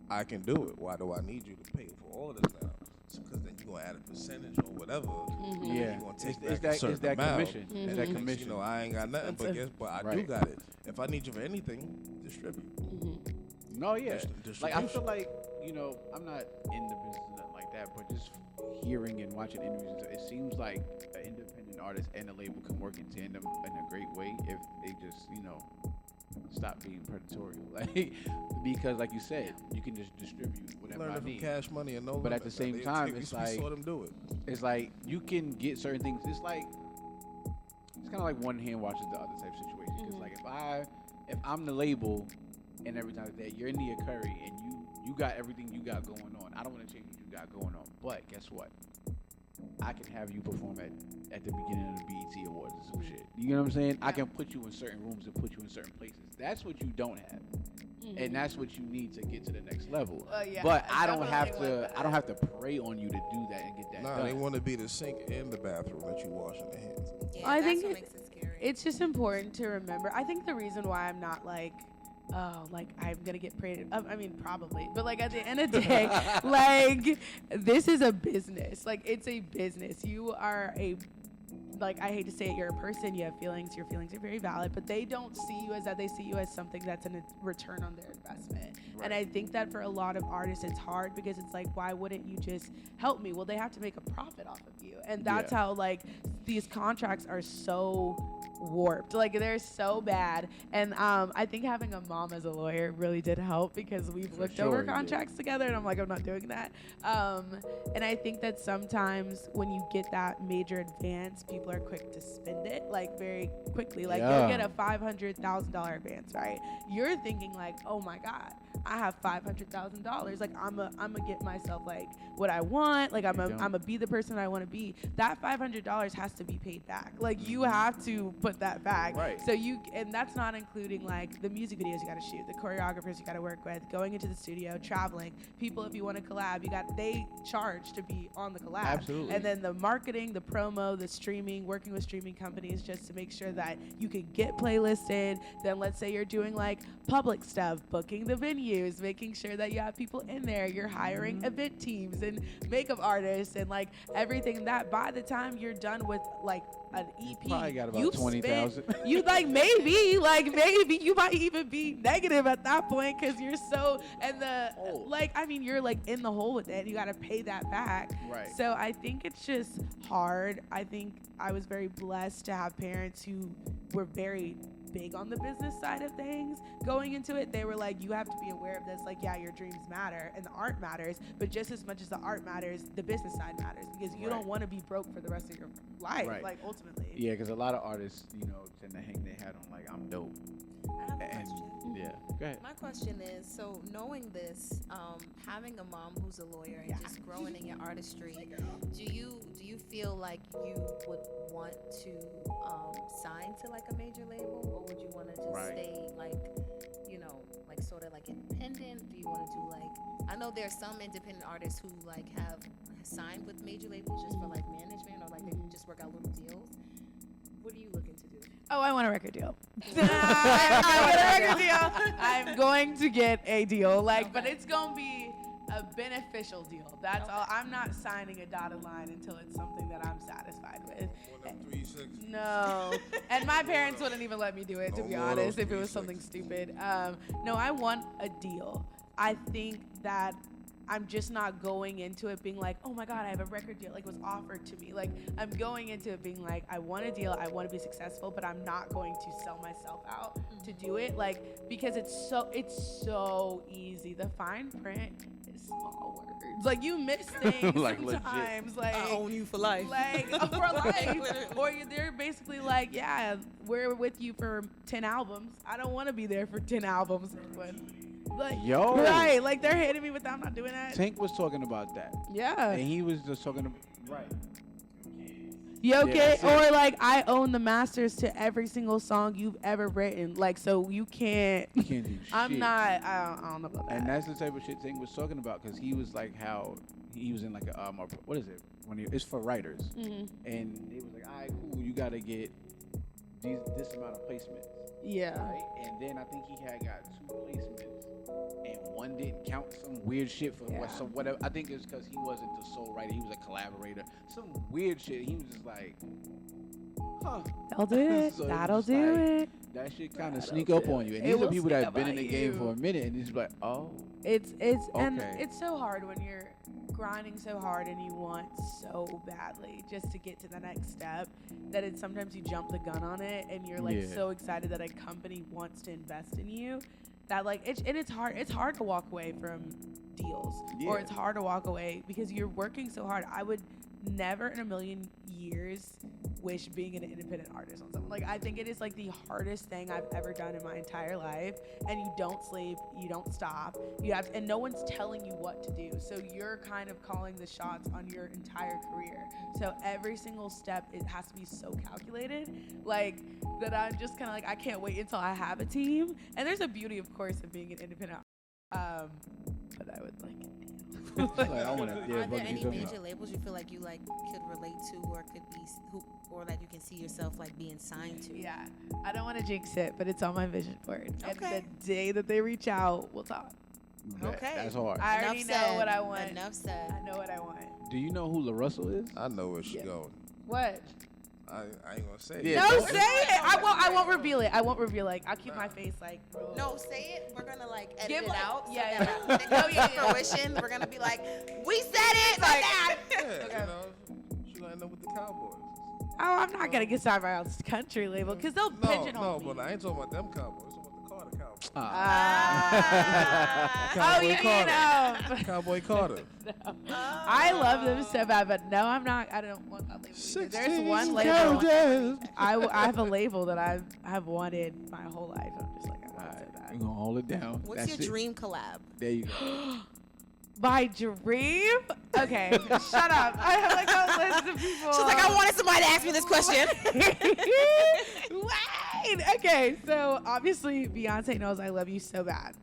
I can do it. Why do I need you to pay for all of this now? Because then you're gonna add a percentage or whatever. Yeah. You're gonna take It's back a certain that amount. commission. And It's that next thing commission. You know, I ain't got nothing, but I do Right. got it. If I need you for anything, distribute. No, yeah. Distribution. Like I feel like, you know, I'm not in the business or nothing like that, but just hearing and watching interviews, it seems like an independent artist and a label can work in tandem in a great way if they just, you know, stop being predatory. Like, because like you said, you can just distribute whatever Learning I from need. Cash Money and no But at Limit. the same They- time, we it's saw like them do it. it's like you can get certain things. It's like it's kind of like one hand washes the other type situation. Because like if I'm the label and everything like that, you're Nia Curry and you got everything you got going on. I don't want to change what you got going on, but guess what? I can have you perform at the beginning of the BET Awards or some shit. You know what I'm saying? I can put you in certain rooms and put you in certain places. That's what you don't have. And that's what you need to get to the next level. Yeah, but I don't definitely have want to. that. I don't have to pray on you to do that and get that Nah, done. they want to be the sink in the bathroom that you wash in the hands. Yeah, I that's think what it- makes it scary. It's just important to remember. I think the reason why I'm not like, oh, like I'm gonna get paid. I mean, probably, but like at the end of the day, like this is a business. Like it's a business. You are a, like I hate to say it, you're a person. You have feelings. Your feelings are very valid, but they don't see you as that. They see you as something that's a return on their investment. Right. And I think that for a lot of artists, it's hard because it's like, why wouldn't you just help me? Well, they have to make a profit off of you, and that's how like these contracts are so warped. Like they're so bad. And I think having a mom as a lawyer really did help because we've For looked sure over it did. contracts together and I'm like, I'm not doing that. And I think that sometimes when you get that major advance, people are quick to spend it like very quickly. Like you'll get a $500,000 advance, right? You're thinking like, oh my God, I have $500,000. Like I'm gonna get myself like what I want. Like I'm gonna be the person I want to be. That $500 has to be paid back. Like you have to put that back. Right. So and that's not including like the music videos you got to shoot, the choreographers you got to work with, going into the studio, traveling, people if you want to collab, they charge to be on the collab. Absolutely. And then the marketing, the promo, the streaming, working with streaming companies just to make sure that you can get playlisted. Then let's say you're doing like public stuff, booking the venues, making sure that you have people in there. You're hiring event teams and makeup artists and like everything that by the time you're done with like an EP, probably got about 20,000. You maybe you might even be negative at that point because you're so you're like in the hole with it. You got to pay that back. Right. So I think it's just hard. I think I was very blessed to have parents who were very big on the business side of things. Going into it, they were like, you have to be aware of this. Like, yeah, your dreams matter and the art matters, but just as much as the art matters, the business side matters because you don't want to be broke for the rest of your life. Right. Like ultimately. Yeah, because a lot of artists, tend to hang their hat on like, I'm dope. I have a question. Yeah, go ahead. My question is, so knowing this, having a mom who's a lawyer and just growing in your artistry, do you feel like you would want to sign to like a major label, or would you want to just stay like, like sort of like independent? Do you want to do like, I know there's some independent artists who like have signed with major labels just for like management, or like they can just work out little deals. What are you looking to do? Oh, I want a record deal. I want a record deal. I'm going to get a deal, but it's going to be a beneficial deal. That's all. I'm not signing a dotted line until it's something that I'm satisfied with. No. And my parents wouldn't even let me do it, to be honest, if it was something stupid. No, I want a deal. I think that I'm just not going into it being like, oh my God, I have a record deal. Like it was offered to me. Like I'm going into it being like, I want a deal. I want to be successful, but I'm not going to sell myself out to do it. Like, because it's so easy. The fine print is small words. Like you miss things like sometimes. Legit. Like I own you for life. Like for life. Or they're basically like, yeah, we're with you for 10 albums. I don't want to be there for 10 albums. Like, right, like they're hitting me with that. I'm not doing that. Tank was talking about that. Yeah. And he was just talking about, Okay, or like I own the masters to every single song you've ever written. Like, so you can't do shit. I don't know about that. And that's the type of shit Tank was talking about, because he was like how he was in like a, what is it? It's for writers. Mm-hmm. And it was like, all right, cool, you got to get this amount of placements. Yeah. Right? And then I think he had got 2 placements. And one didn't count, some weird shit for some whatever. I think it's because he wasn't the sole writer; he was a collaborator. Some weird shit. He was just like, huh. That'll do it. So That'll do it. That shit kind of sneak up on you. And these are people that have been in the game for a minute, and it's like, oh. It's okay. And it's so hard when you're grinding so hard and you want so badly just to get to the next step that it's sometimes you jump the gun on it, and you're like so excited that a company wants to invest in you. That like it's hard to walk away from deals, or it's hard to walk away because you're working so hard. I would never in a million years wish being an independent artist on something. Like I think it is like the hardest thing I've ever done in my entire life, and you don't sleep, you don't stop, and no one's telling you what to do, so you're kind of calling the shots on your entire career. So every single step, it has to be so calculated, like that I'm just kind of like, I can't wait until I have a team. And there's a beauty, of course, of being an independent but I would like it. Are there any major labels you feel like you like could relate to, or could be or like you can see yourself like being signed to? Yeah, I don't want to jinx it, but it's on my vision board. Okay. And the day that they reach out, we'll talk. Okay. That's hard. I already know what I want. Enough said. I know what I want. Do you know who La Russell is? I know where she's going. What? I ain't gonna say Yeah. No, say it. I won't reveal it. I'll keep my face like. No, say it. We're gonna like edit Give it like- out. yeah, so yeah. that when it comes to fruition, we're gonna be like, we said it like that. Yeah, Okay. she gonna end up with the Cowboys. Oh, I'm not gonna get signed by a country label because they'll pigeonhole me. No, but I ain't talking about them Cowboys. I'm talking about the Carter Cowboys. Cowboy Carter. No. I love them so bad, but no, I'm not. I don't want that label. Either. There's one label. I have a label that I've wanted my whole life. I'm just like, I want it so bad. We're gonna hold it down. What's That's your it. dream collab? There you go. My dream? Okay, shut up. I have like a list of people. She's like, I wanted somebody to ask me this question. Wait. Okay, so obviously Beyonce knows I love you so bad.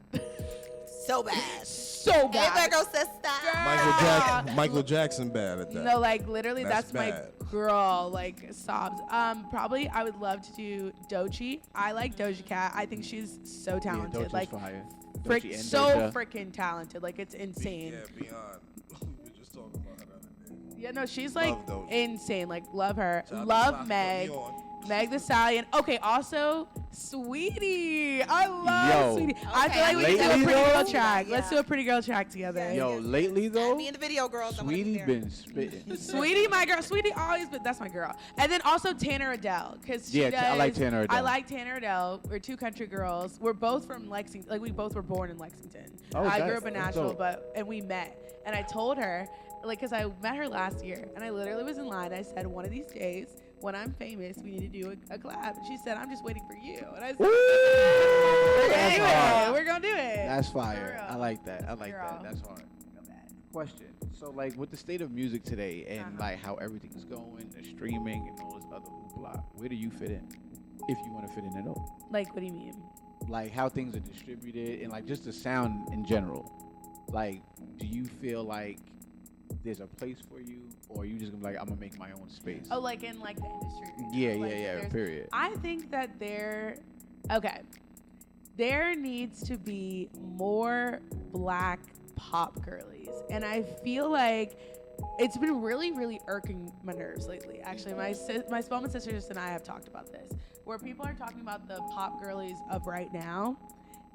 So bad. So bad. Hey, Virgo sister. Michael Jackson bad at that. No, like literally, that's my bad. girl. Like sobs. Probably I would love to do Doechii. I like Doja Cat. I think she's so talented. Yeah, Doja's like fire. frick, Doechii and so Doja. freaking talented. Like it's insane. Yeah, beyond. We were just talking about her the other day. Yeah, no, she's like Love Doja. insane. Like love her. Shout out to Love Slyy, Meg. put me on. Meg the Stallion. Okay, also Sweetie. I love Yo. Sweetie. I feel like we can do a Lately, pretty girl though? track. Yeah. Let's do a pretty girl track together. Yeah. Yo, lately though, Add me in the video, girls. I wanna be Sweetie there. been spitting. Sweetie, my girl. Sweetie always, but that's my girl. And then also Tanner Adele, because she Yeah, does. I like Tanner Adele. I like Tanner Adele. We're two country girls. We're both from Lexington. Like we both were born in Lexington. Oh, I that's- grew up in that's Nashville, dope. and we met. And I told her, like, because I met her last year, and I literally was in line. I said, one of these days, when I'm famous, we need to do a collab. And she said, I'm just waiting for you. And I said, That's anyway, hard. we're gonna do it. That's For fire. real. I like that. I like Girl. that. That's hard. Question. So like with the state of music today and like how everything's going, the streaming and all this other hoopla, where do you fit in? If you want to fit in at all. Like, what do you mean? Like how things are distributed and like just the sound in general. Like, do you feel like there's a place for you, or are you just gonna be like, I'm gonna make my own space? Oh, like in like the industry. Yeah, Like, yeah. there's- Period. I think that there needs to be more black pop girlies, and I feel like it's been really, really irking my nerves lately. Actually, my Spelman sisters and I have talked about this, where people are talking about the pop girlies of right now.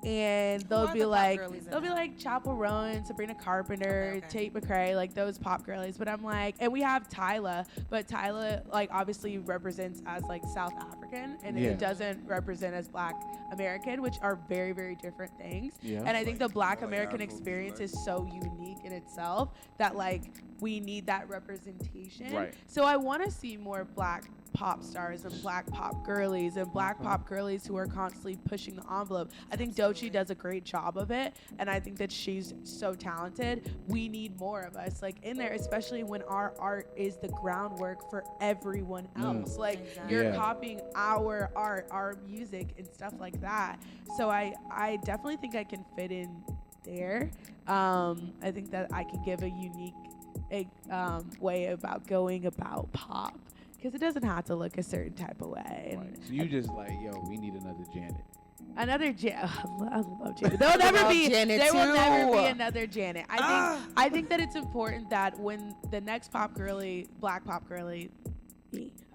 And Who they'll are be the pop like, girlies in they'll be that? like Chapel Rowan, Sabrina Carpenter, Okay. Tate McRae, like those pop girlies. But I'm like, and we have Tyla, but Tyla like obviously represents as like South African, and Yeah. it doesn't represent as Black American, which are very, very different things. Yeah. And I think the Black like American Afrobeat, experience like- is so unique in itself that like we need that representation. Right. So I want to see more Black pop stars and Black pop girlies and Black pop girlies who are constantly pushing the envelope. I think Doechii does a great job of it, and I think that she's so talented. We need more of us like in there, especially when our art is the groundwork for everyone else. Like Exactly. you're Yeah. copying our art, our music, and stuff like that. So I definitely think I can fit in there. I think that I can give a unique way about going about pop, because it doesn't have to look a certain type of way. Right. So you just like, yo, we need another Janet. Another Janet. I love Janet. There'll never love be. Janet There will never too. be another Janet. I think that it's important that when the next pop girly, Black pop girly,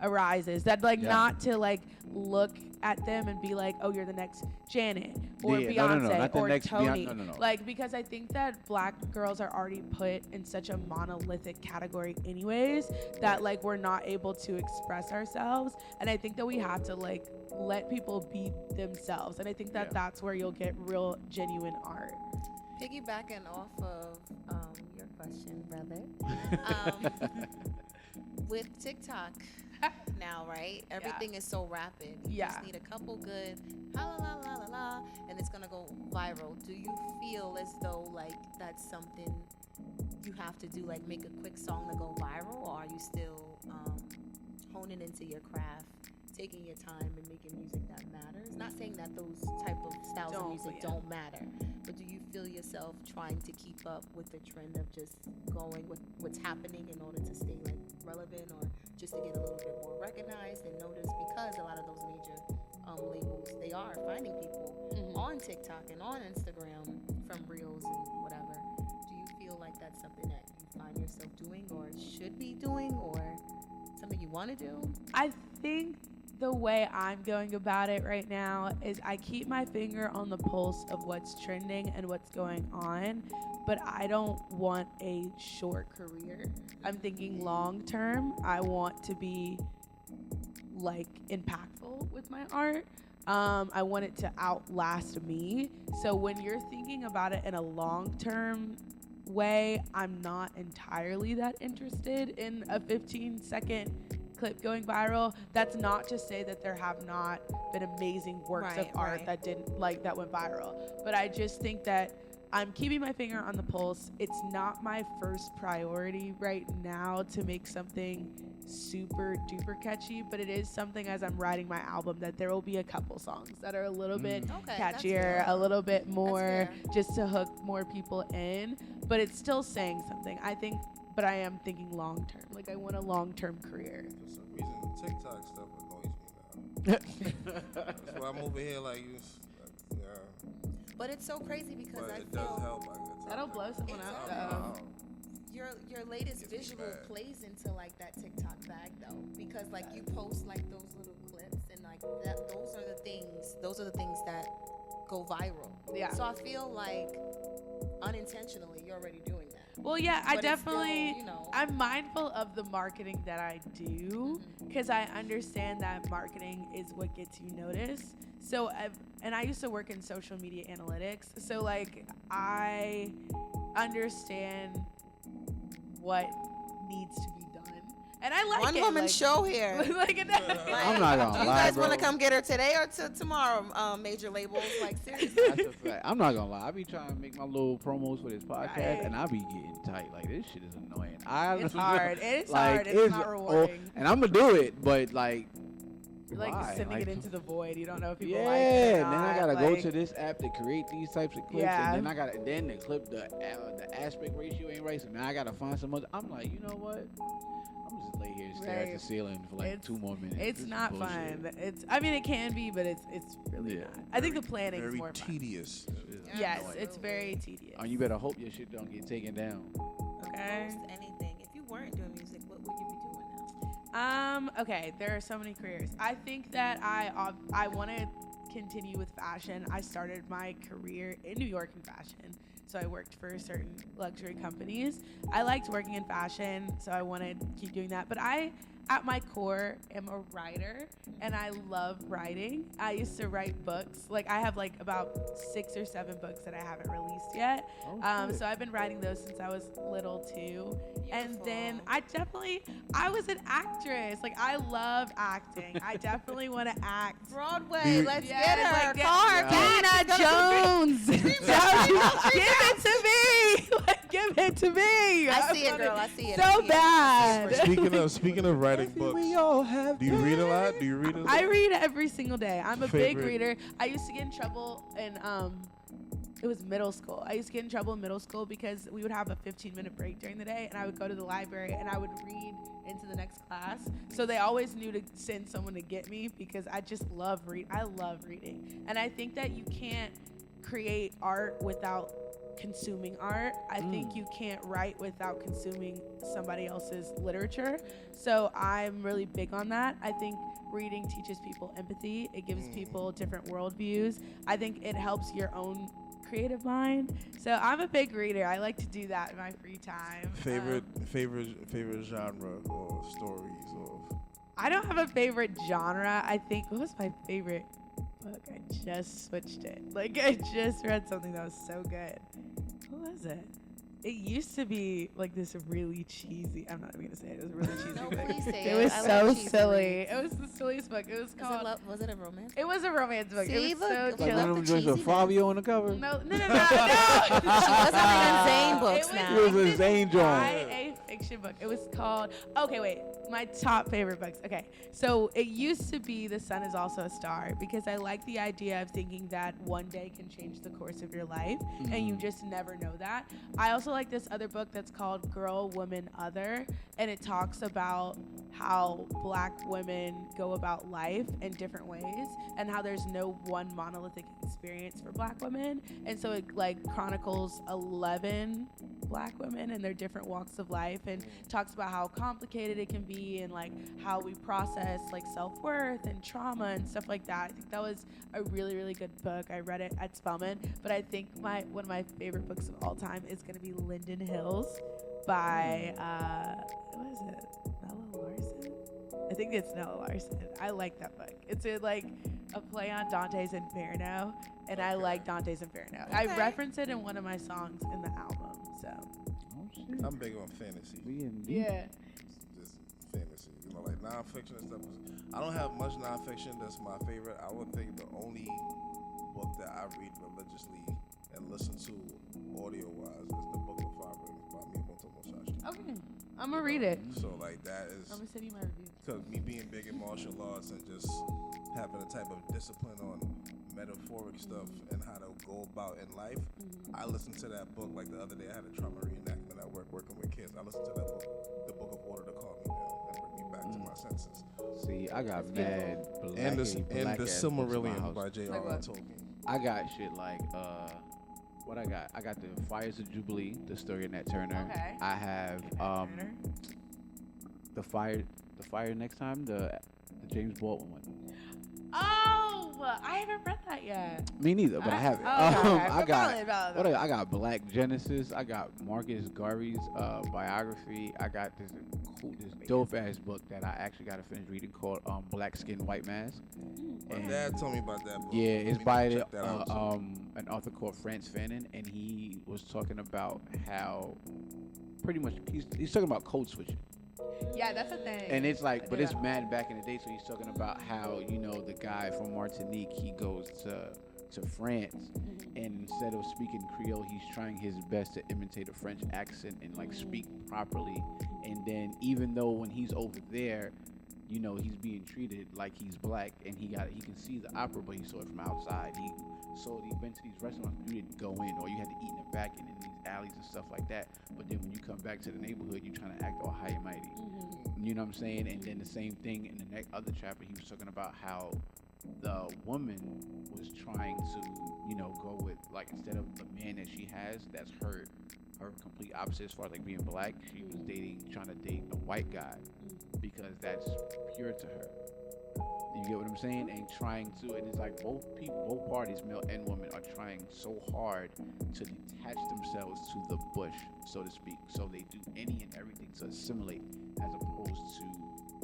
arises, that like Yeah. not to like look at them and be like, oh, you're the next Janet or Yeah, Beyonce no, not the or next Tony. No. Like, because I think that Black girls are already put in such a monolithic category anyways, that like we're not able to express ourselves. And I think that we have to like let people be themselves. And I think that Yeah. that's where you'll get real genuine art. Piggybacking off of your question, brother. With TikTok now, right? Everything is so rapid. You Yeah. just need a couple good la la la la la, and it's gonna go viral. Do you feel as though like that's something you have to do, like make a quick song to go viral, or are you still honing into your craft, taking your time and making music that matters? Not saying that those type of styles of Don't, music but yeah. don't matter, but do you feel yourself trying to keep up with the trend of just going with what's happening in order to stay like relevant, or just to get a little bit more recognized and noticed? Because a lot of those major labels, they are finding people on TikTok and on Instagram from Reels and whatever. Do you feel like that's something that you find yourself doing or should be doing, or something you want to do? I think the way I'm going about it right now is I keep my finger on the pulse of what's trending and what's going on, but I don't want a short career. I'm thinking long term. I want to be like impactful with my art. I want it to outlast me. So when you're thinking about it in a long term way, I'm not entirely that interested in a 15-second clip going viral. That's not to say that there have not been amazing works of art that went viral. But I just think that I'm keeping my finger on the pulse. It's not my first priority right now to make something super duper catchy, but it is something as I'm writing my album that there will be a couple songs that are a little bit catchier, a little bit more just to hook more people in, but it's still saying something. I think, but I am thinking long term. Like I want a long-term career. For some reason, TikTok stuff annoys me now. That's why I'm over here like you. But it's so crazy because I it feel does help. I guess. That'll blow someone up though. Your latest visual plays into like that TikTok bag though, because like you post like those little clips and like that those are the things that go viral. Yeah. So I feel like unintentionally you're already doing that. Well, yeah, I But definitely, it's still, I'm mindful of the marketing that I do because I understand that marketing is what gets you noticed. So, I used to work in social media analytics. So, like, I understand what needs to be done. And I like One it. woman show here. I'm not gonna lie, you guys bro. want to come get her today or tomorrow? Major labels, like seriously. That's a fact. I'm not gonna lie. I be trying to make my little promos for this podcast, and I be getting tight. Like this shit is annoying. It's hard. It's like, hard. It's not rewarding. And I'm gonna do it, but like. You're like sending it into the void. You don't know if people like it or and then I not. gotta go to this app to create these types of clips, Yeah. and then the clip, the aspect ratio ain't right, so now I gotta find some other. I'm like, you know what? I'm just lay here and stare at the ceiling for like 2 more minutes. It's This not is bullshit. fun. I mean, it can be, but it's really not. I think the planning is more fun. Tedious. Yes, it's very tedious. Oh, you better hope your shit don't get taken down. Okay. Post anything. If you weren't doing music, what would you be doing now? Okay, there are so many careers. I think that I want to continue with fashion. I started my career in New York in fashion. So I worked for certain luxury companies. I liked working in fashion, so I wanted to keep doing that. But I, at my core, am a writer, and I love writing. I used to write books. Like, I have, like, about 6 or 7 books that I haven't released yet. So I've been writing those since I was little, too. And then I was an actress. Like, I love acting. I definitely want to act. Broadway, let's get her. Like, Call her back. Tina Jones. Give it to me. Like, give it to me. I see it, girl. I see it. So bad. Speaking of writing books, do you read a lot? I read every single day. I'm a big Favorite- reader. I used to get in trouble in it was middle school. I used to get in trouble in middle school because we would have a 15-minute break during the day, and I would go to the library and I would read into the next class. So they always knew to send someone to get me because I just love I love reading. And I think that you can't create art without consuming art. I think you can't write without consuming somebody else's literature. So I'm really big on that. I think reading teaches people empathy. It gives people different worldviews. I think it helps your own creative mind. So I'm a big reader. I like to do that in my free time. Favorite genre or stories or. I don't have a favorite genre. I think, what was my favorite book? I just switched it. Like, I just read something that was so good. What was it? It used to be like this really cheesy. I'm not even gonna say it. It was a really cheesy No, book. please say It it. was I so like cheesy silly. reads. It was the silliest book. It was called. Was it a romance? It was a romance book. See, it was look, so like Like chill. one of them joints with cheesy Fabio on the cover. No. She wasn't reading Zane books It now. It was a Zane joint. YA fiction book. It was called. Okay, wait. My top favorite books. Okay, so it used to be The Sun Is Also a Star because I like the idea of thinking that one day can change the course of your life, and you just never know that. I also like this other book that's called Girl, Woman, Other, and it talks about how Black women go about life in different ways and how there's no one monolithic experience for Black women. And so it like chronicles 11 Black women and their different walks of life and talks about how complicated it can be and like how we process like self-worth and trauma and stuff like that. I think that was a really, really good book. I read it at Spelman, but I think one of my favorite books of all time is going to be Linden Hills by what is it? Nella Larson? I think it's Nella Larson. I like that book. It's like a play on Dante's Inferno, and I like Dante's Inferno. I reference it in one of my songs in the album. So I'm big on fantasy. yeah. Just fantasy. nonfiction. Like nonfiction and stuff. I don't have much nonfiction that's my favorite. I would think the only book that I read religiously and listen to audio-wise is the Book of Five Rings by Miyamoto Musashi. Okay, I'm gonna read it. So like that is. I'm gonna send you my review. Because me being big in martial arts and just having a type of discipline on metaphoric stuff and how to go about in life, I listened to that book. Like the other day, I had a trauma reenactment at work working with kids. I listened to that book, the Book of Order, to calm me down and bring me back to my senses. See, I got mad black And the ass books in my Silmarillion house. by J.R.R. Like what? Tolkien. I got shit like what I got? I got the Fires of Jubilee, the story of Nat Turner. Okay. I have the Fire Next Time, the James Baldwin one. Oh, I haven't read that yet. Me neither, but I have it. I got Black Genesis. I got Marcus Garvey's biography. I got this dope ass book that I actually got to finish reading called Black Skin White Mask. My dad told me about that book. Yeah, it's by an an author called Frantz Fanon, and he was talking about how pretty much he's talking about code switching. Yeah, that's a thing. And it's like, but it's mad back in the day. So he's talking about how, you know, the guy from Martinique, he goes to France, and instead of speaking Creole, he's trying his best to imitate a French accent and like speak properly. And then even though when he's over there, you know, he's being treated like he's black, and he can see the opera, but he saw it from outside. He went to these restaurants, you didn't go in, or you had to eat in the back and in these alleys and stuff like that. But then when you come back to the neighborhood, you're trying to act all high and mighty. You know what I'm saying? And then the same thing in the other chapter, he was talking about how the woman was trying to, you know, go with, like, instead of the man that she has, that's her complete opposite as far as like being black, she was trying to date a white guy because that's pure to her. You get what I'm saying? And trying to, and it's like both parties, male and woman, are trying so hard to detach themselves to the bush, so to speak. So they do any and everything to assimilate as opposed to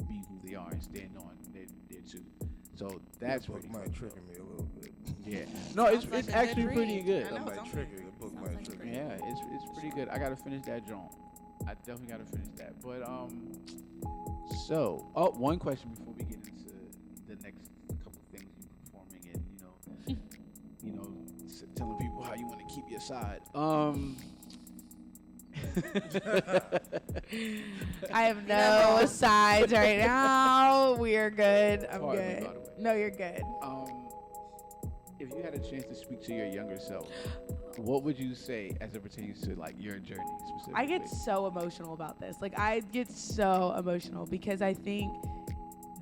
be who they are and stand on their two. So that's book might trigger me a little bit. Yeah. No, it's like a actually good pretty read. good. I know. That might trigger. The book Sounds might like trigger. great. Yeah, it's pretty good. I gotta finish that joint. I definitely gotta finish that. But so one question before we get into the next couple things you performing and telling people how you want to keep your side. I have no sides right now. We are good. I'm Pardon me, good. by the way. No, you're good. If you had a chance to speak to your younger self, what would you say as it pertains to like your journey specifically? I get so emotional about this. Like, I get so emotional because I think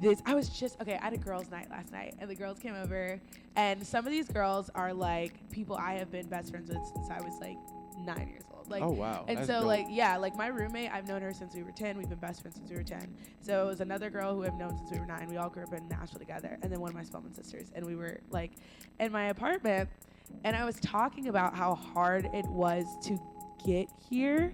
I had a girls' night last night, and the girls came over, and some of these girls are like people I have been best friends with since I was like 9 years old. Like, oh wow. and That's so dope. like my roommate, I've known her since we were 10. We've been best friends since we were 10. So it was another girl who I've known since we were 9. We all grew up in Nashville together, and then one of my Spelman sisters, and we were like in my apartment, and I was talking about how hard it was to get here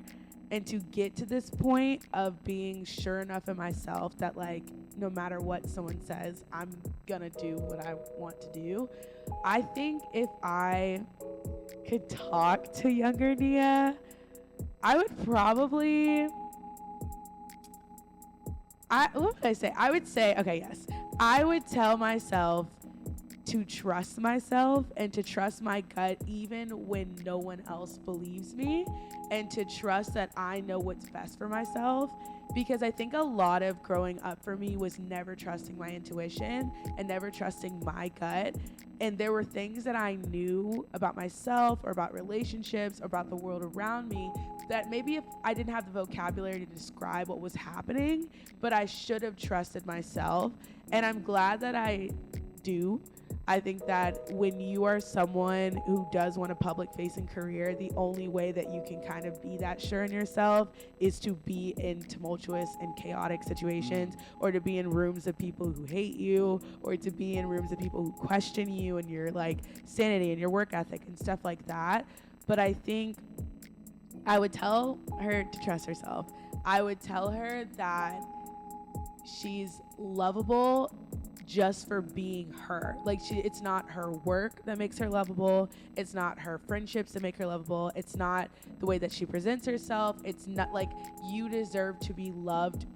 and to get to this point of being sure enough in myself that like no matter what someone says, I'm gonna do what I want to do. I think if I could talk to younger Nia, I would probably what would I say? I would say, okay, yes. I would tell myself to trust myself and to trust my gut even when no one else believes me, and to trust that I know what's best for myself, because I think a lot of growing up for me was never trusting my intuition and never trusting my gut. And there were things that I knew about myself or about relationships or about the world around me that maybe if I didn't have the vocabulary to describe what was happening, but I should have trusted myself. And I'm glad that I do. I think that when you are someone who does want a public-facing career, the only way that you can kind of be that sure in yourself is to be in tumultuous and chaotic situations, or to be in rooms of people who hate you, or to be in rooms of people who question you and your like sanity and your work ethic and stuff like that. But I think I would tell her to trust herself. I would tell her that she's lovable just for being her. Like, it's not her work that makes her lovable. It's not her friendships that make her lovable. It's not the way that she presents herself. It's not like, you deserve to be loved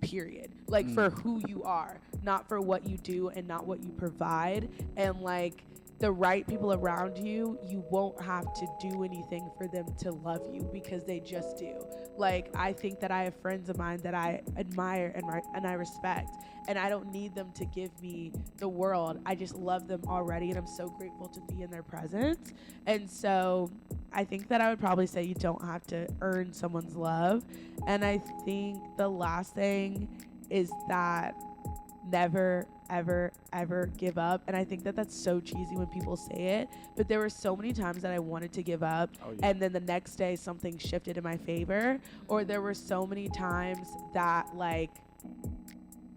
period. Like for who you are, not for what you do and not what you provide. And like the right people around you, you won't have to do anything for them to love you because they just do. Like, I think that I have friends of mine that I admire and I respect, and I don't need them to give me the world. I just love them already, and I'm so grateful to be in their presence. And so I think that I would probably say you don't have to earn someone's love. And I think the last thing is that never, ever, ever give up. And I think that that's so cheesy when people say it, but there were so many times that I wanted to give up, and then the next day something shifted in my favor. Or there were so many times that like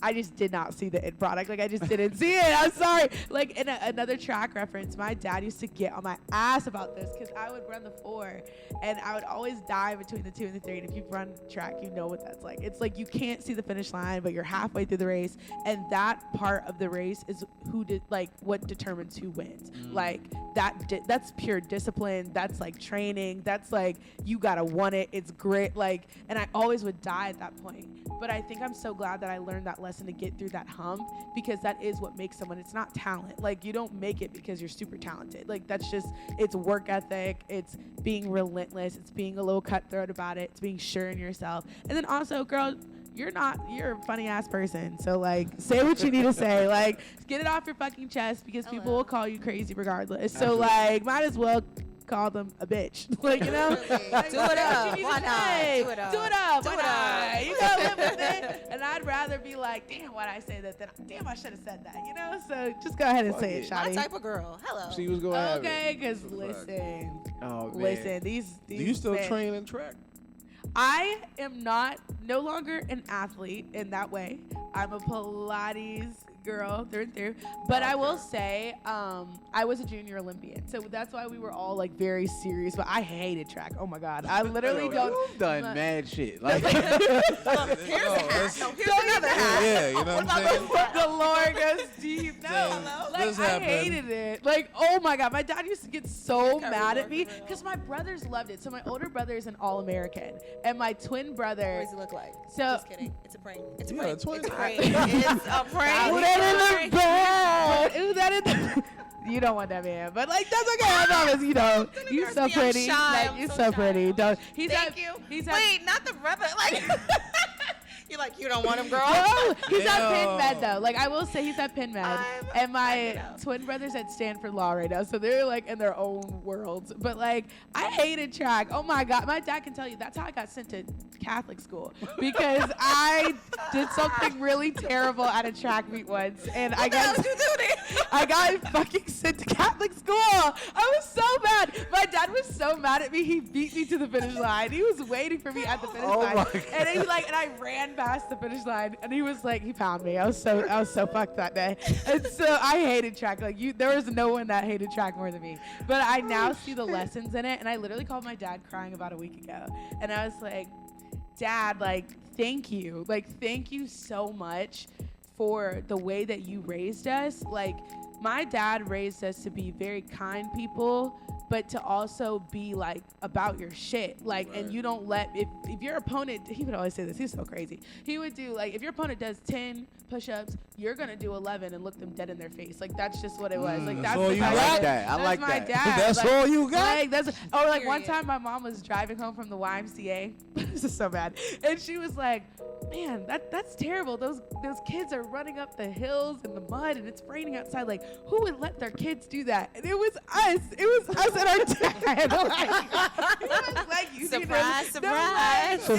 I just did not see the end product. Like, I just didn't see it. I'm sorry. Like, in another track reference, my dad used to get on my ass about this because I would run the 4, and I would always die between the 2 and the 3. And if you've run track, you know what that's like. It's like you can't see the finish line, but you're halfway through the race, and that part of the race is what determines who wins. Like, that's pure discipline. That's like training. That's like you gotta want it. It's grit. Like, and I always would die at that point. But I think I'm so glad that I learned that lesson to get through that hump, because that is what makes someone. It's not talent. Like, you don't make it because you're super talented. Like, that's just, it's work ethic. It's being relentless. It's being a little cutthroat about it. It's being sure in yourself. And then also, girl, you're a funny ass person. So like, say what you need to say. Like, get it off your fucking chest, because people will call you crazy regardless. So like, might as well call them a bitch. Like, you know? Like, do it up. Why not? Do it up. Why not? You gotta live with it. And I'd rather be like, damn, why'd I say that? Then damn, I should have said that. You know? So just go ahead and say it, Shotty. My type of girl. Hello. She was going to have Okay, because listen. Oh, man. Listen, these Do you still men, train in track? I am no longer an athlete in that way. I'm a Pilates girl through and through. But I will say, I was a junior Olympian. So that's why we were all like very serious. But I hated track. Oh my God. I literally don't. You've done mad shit. Like, Here's a hat. No, here's another hat. Yeah, you know what I'm saying? The lore goes deep. No, like, This I happened. hated it. Like, oh my God, my dad used to get so mad at me because my brothers loved it. So my older brother is an All-American, and my twin brother. What does he look like? So Just kidding. It's a prank. It's a prank. twin. It's a prank. It's a prank. Ooh, that in the bed. Ooh, that in the. You don't want that man, but like that's okay. I promise, you know, you're so pretty. Like, you're so pretty. Don't. Thank you. Wait, not the brother. Like. You're like, you don't want him, girl? No, he's at Penn Med though. Like, I will say he's at Penn Med, and my out. twin brother's at Stanford Law right now, so they're like in their own worlds. But like, I hated track. Oh my God, my dad can tell you that's how I got sent to Catholic school, because I did something really terrible at a track meet once, and I got fucking sent to Catholic school. I was so mad. My dad was so mad at me. He beat me to the finish line. He was waiting for me at the finish line, and I ran past the finish line, and he was like, he found me. I was so fucked that day. And so I hated track. Like, there was no one that hated track more than me. But I now see the lessons in it, and I literally called my dad crying about a week ago, and I was like, Dad, like, thank you. Like, thank you so much for the way that you raised us. Like, my dad raised us to be very kind people, but to also be like about your shit. Like, right. And you don't let, if your opponent, he would always say this, he's so crazy. He would do like, if your opponent does 10 push-ups, you're gonna do 11 and look them dead in their face. Like, that's just what it was. Like, that's all you got. I like that. I like my that. Dad. That's like, all you got? Like, like one time my mom was driving home from the YMCA. This is so bad. And she was like, man, that's terrible. Those kids are running up the hills in the mud, and it's raining outside. Like, who would let their kids do that? And it was us. It was us and our dad. Like, it was like, you surprise, surprise.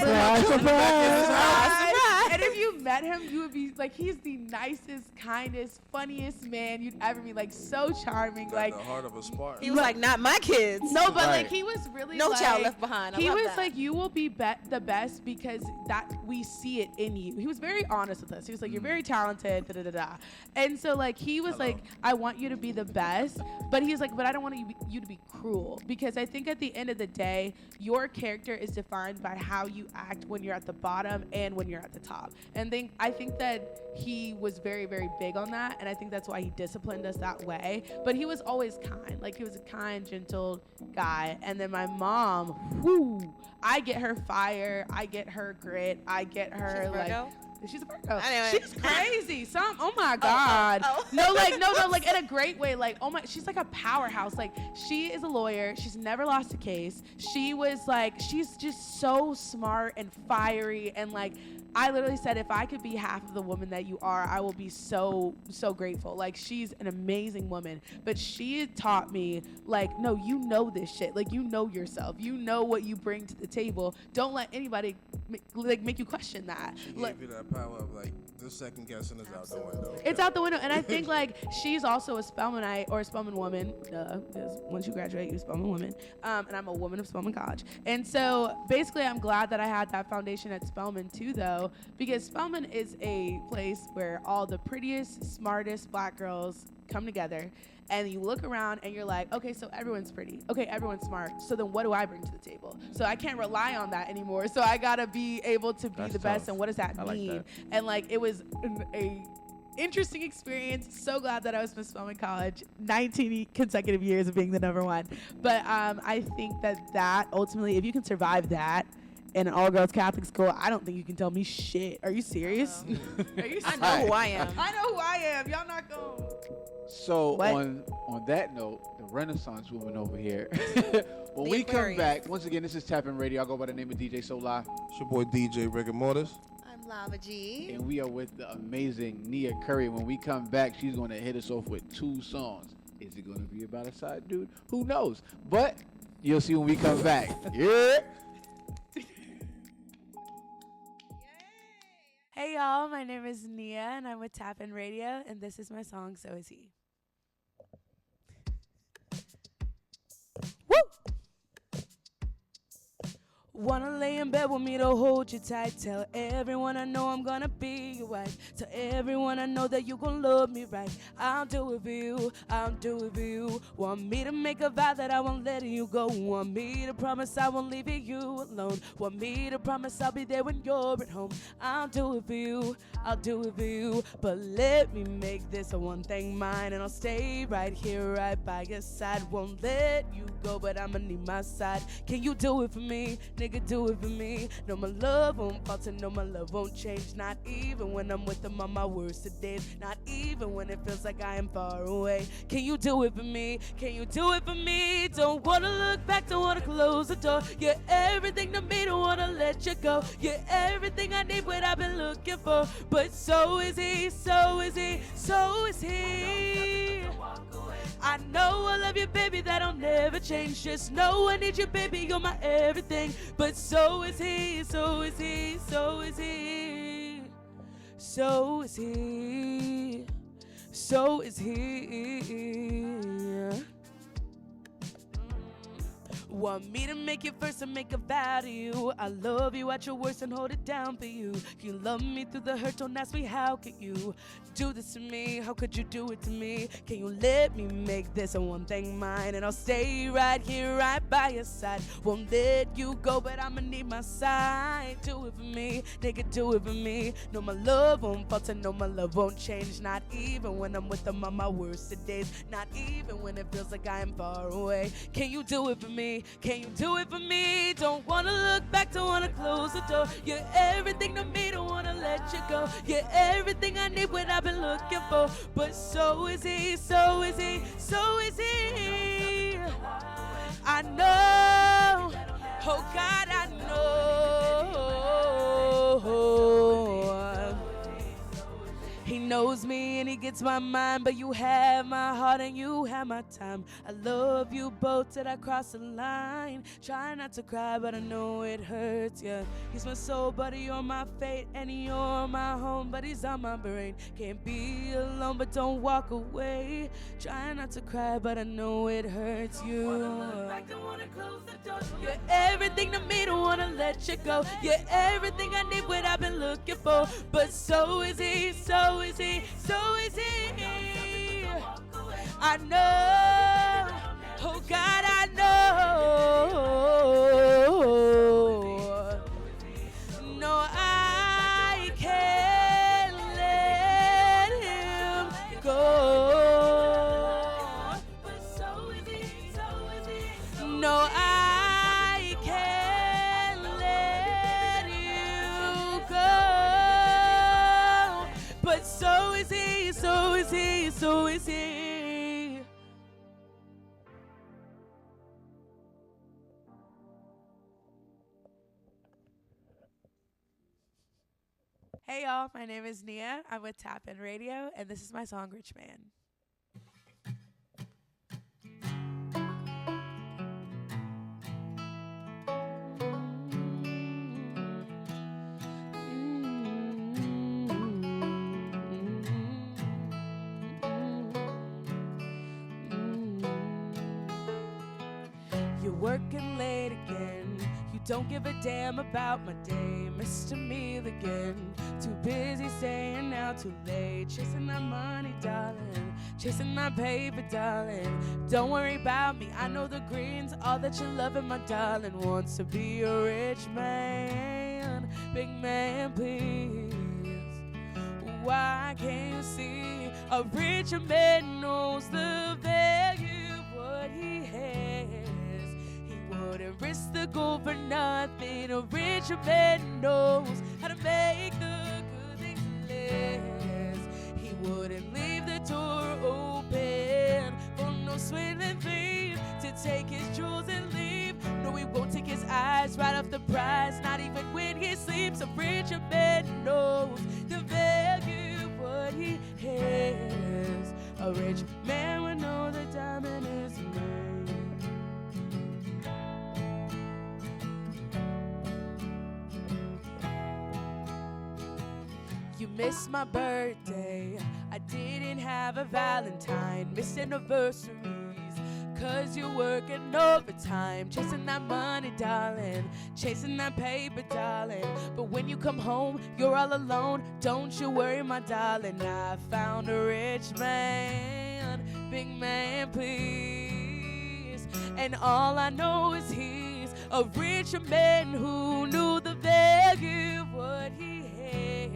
And if you met him, you would be like, he's the nicest, kindest, funniest man you'd ever meet. Like, so charming. Got like the heart of a Spartan. He was like, not my kids. No, but Right. like, he was really No like, child left behind. He love was that. like, you will be the best because that we see it in you. He was very honest with us. He was like, you're very talented, da da da da. And so like, he was like, I want you to be the best, but he's like, but I don't want you to be cruel, because I think at the end of the day, your character is defined by how you act when you're at the bottom and when you're at the top. And I think that he was very, very big on that, and I think that's why he disciplined us that way. But he was always kind. Like, he was a kind, gentle guy. And then my mom, I get her fire, I get her grit, I get her She's like. Virgo? She's a Virgo. Anyway. She's crazy. Oh my God. No, like in a great way. Like, oh my, she's like a powerhouse. Like, she is a lawyer. She's never lost a case. She's just so smart and fiery. And like, I literally said, if I could be half of the woman that you are, I will be so grateful. Like, she's an amazing woman. But she taught me, like, no, you know this shit. Like, you know yourself. You know what you bring to the table. Don't let anybody make you question that. She gave you that power of like the second guessing is out the window. It's out the window, and I think like she's also a Spelmanite or a Spelman woman. Because once you graduate, you're a Spelman woman, and I'm a woman of Spelman College. And so basically, I'm glad that I had that foundation at Spelman too, though, because Spelman is a place where all the prettiest, smartest Black girls come together. And you look around and you're like, okay, so everyone's pretty. Okay, everyone's smart. So then what do I bring to the table? So I can't rely on that anymore. So I gotta be able to be the best. And what does that mean? Like that. And like, it was a interesting experience. So glad that I was Miss Spelman College. 19 consecutive years of being the #1. But I think that ultimately, if you can survive that in an all-girls Catholic school, I don't think you can tell me shit. Are you serious? Are you serious? I know who I am. I know who I am. Y'all not going. So on that note, the Renaissance woman over here. When we come back, once again, this is TapIn Radio. I go by the name of DJ Soulah. It's your boy DJ Riggamortis. I'm Lava G. And we are with the amazing Nia Curry. When we come back, she's going to hit us off with 2 songs. Is it going to be about a side dude? Who knows? But you'll see when we come back. Yeah. Hey y'all, my name is Nia and I'm with TapIn Radio and this is my song, So Is He. Woo! Wanna lay in bed with me to hold you tight. Tell everyone I know I'm gonna be your wife. Tell everyone I know that you gon' love me right. I'll do it for you, I'll do it for you. Want me to make a vow that I won't let you go. Want me to promise I won't leave you alone. Want me to promise I'll be there when you're at home. I'll do it for you, I'll do it for you. But let me make this a one thing mine. And I'll stay right here, right by your side. Won't let you go, but I'ma need my side. Can you do it for me? Nigga, do it for me. No, my love won't falter, no, my love won't change. Not even when I'm with them on my worst of days. Not even when it feels like I am far away. Can you do it for me? Can you do it for me? Don't wanna look back, don't wanna close the door. You're everything to me, don't wanna let you go. You're everything I need, what I've been looking for. But so is he, so is he, so is he. I know I love you, baby, that'll never change. Just know I need you, baby, you're my everything. But so is he, so is he, so is he. So is he, so is he. Want me to make it first and make a vow to you. I love you at your worst and hold it down for you. You love me through the hurt, don't ask me how could you do this to me? How could you do it to me? Can you let me make this a one thing mine? And I'll stay right here, right by your side. Won't let you go, but I'ma need my side. Do it for me, nigga, do it for me. No, my love won't falter, no, my love won't change. Not even when I'm with them on my worst of days. Not even when it feels like I am far away. Can you do it for me? Can you do it for me? Don't wanna look back, don't wanna close the door. You're everything to me, don't wanna let you go. You're everything I need, what I've been looking for. But so is he, so is he, so is he. I know, oh God, I know. He knows me and he gets my mind, but you have my heart and you have my time. I love you both till I cross the line. Try not to cry, but I know it hurts, yeah. He's my soul, buddy, you're my fate, and you're my home, but he's on my brain. Can't be alone, but don't walk away. Try not to cry, but I know it hurts you. You're everything to me, don't wanna let you go. You're everything I need, what I've been looking for. But so is he, so is he, so is he. I know, oh God, I know. No, I can't let him go. No, I can't let you go. but so is he, so is he, so is he. Hey y'all, my name is Nia. I'm with TapIn Radio, and this is my song, Rich Man. You're working late again. You don't give a damn about my day. Mr. Milligan, too busy staying out too late. Chasing that money, darling. Chasing that paper, darling. Don't worry about me, I know the greens. All that you're loving, my darling. Wants to be a rich man. Big man, please. Why can't you see? A richer man knows the value of what he has. Wouldn't risk the gold for nothing. A richer man knows how to make the good things last. He wouldn't leave the door open for no swindling thief to take his jewels and leave. No, he won't take his eyes right off the prize, not even when he sleeps. A richer man knows the value of what he has. A rich man would know the diamond is made. You missed my birthday, I didn't have a Valentine. Missed anniversaries, cause you're working overtime. Chasing that money, darling, chasing that paper, darling. But when you come home, you're all alone. Don't you worry, my darling, I found a rich man. Big man, please. And all I know is he's a richer man who knew the value of what he had.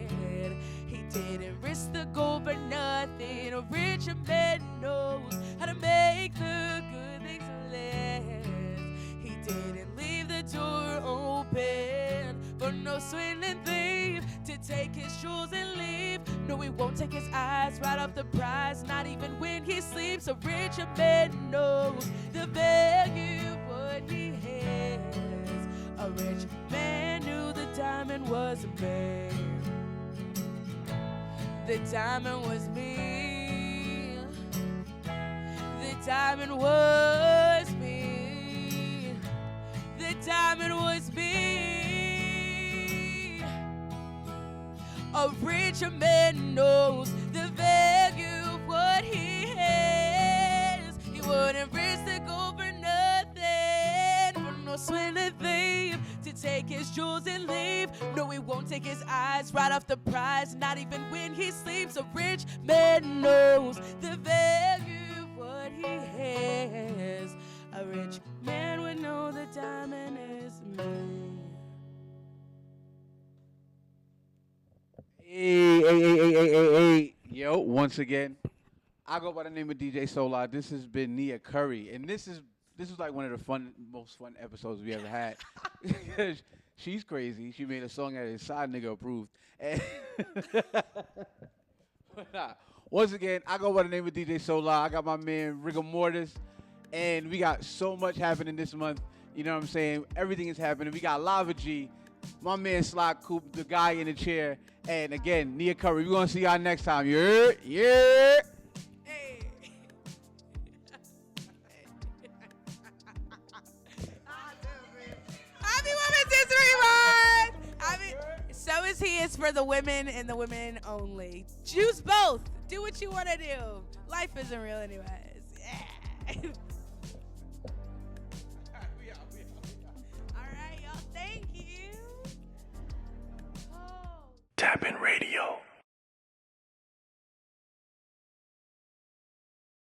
Didn't risk the gold for nothing. A richer man knows how to make the good things last. He didn't leave the door open for no swindling thief to take his jewels and leave. No, he won't take his eyes right off the prize, not even when he sleeps. A richer man knows the value of what he has. A rich man knew the diamond was a man. The diamond was me. The diamond was me. The diamond was me. A richer man knows the value of what he has. He wouldn't risk the gold for nothing, for no swindling thief to take his jewels and leave. No, he won't take his eyes right off the prize, not even when he sleeps. A rich man knows the value of what he has. A rich man would know the diamond is made. Hey. Yo, once again, I go by the name of DJ Soulah. This has been Nia Curry, and this was like one of the most fun episodes we ever had. She's crazy. She made a song that is side nigga approved. And once again, I go by the name of DJ Soulah. I got my man Riggamortis, and we got so much happening this month. You know what I'm saying? Everything is happening. We got Lava G, my man Slyy Cooper, the guy in the chair, and again, Nia Curry. We're gonna see y'all next time. Yeah. Hey. Happy Women's History Month! So is he is for the women and the women only. Choose both. Do what you want to do. Life isn't real anyways. Yeah. All right, y'all. Thank you. Oh. TapIn Radio.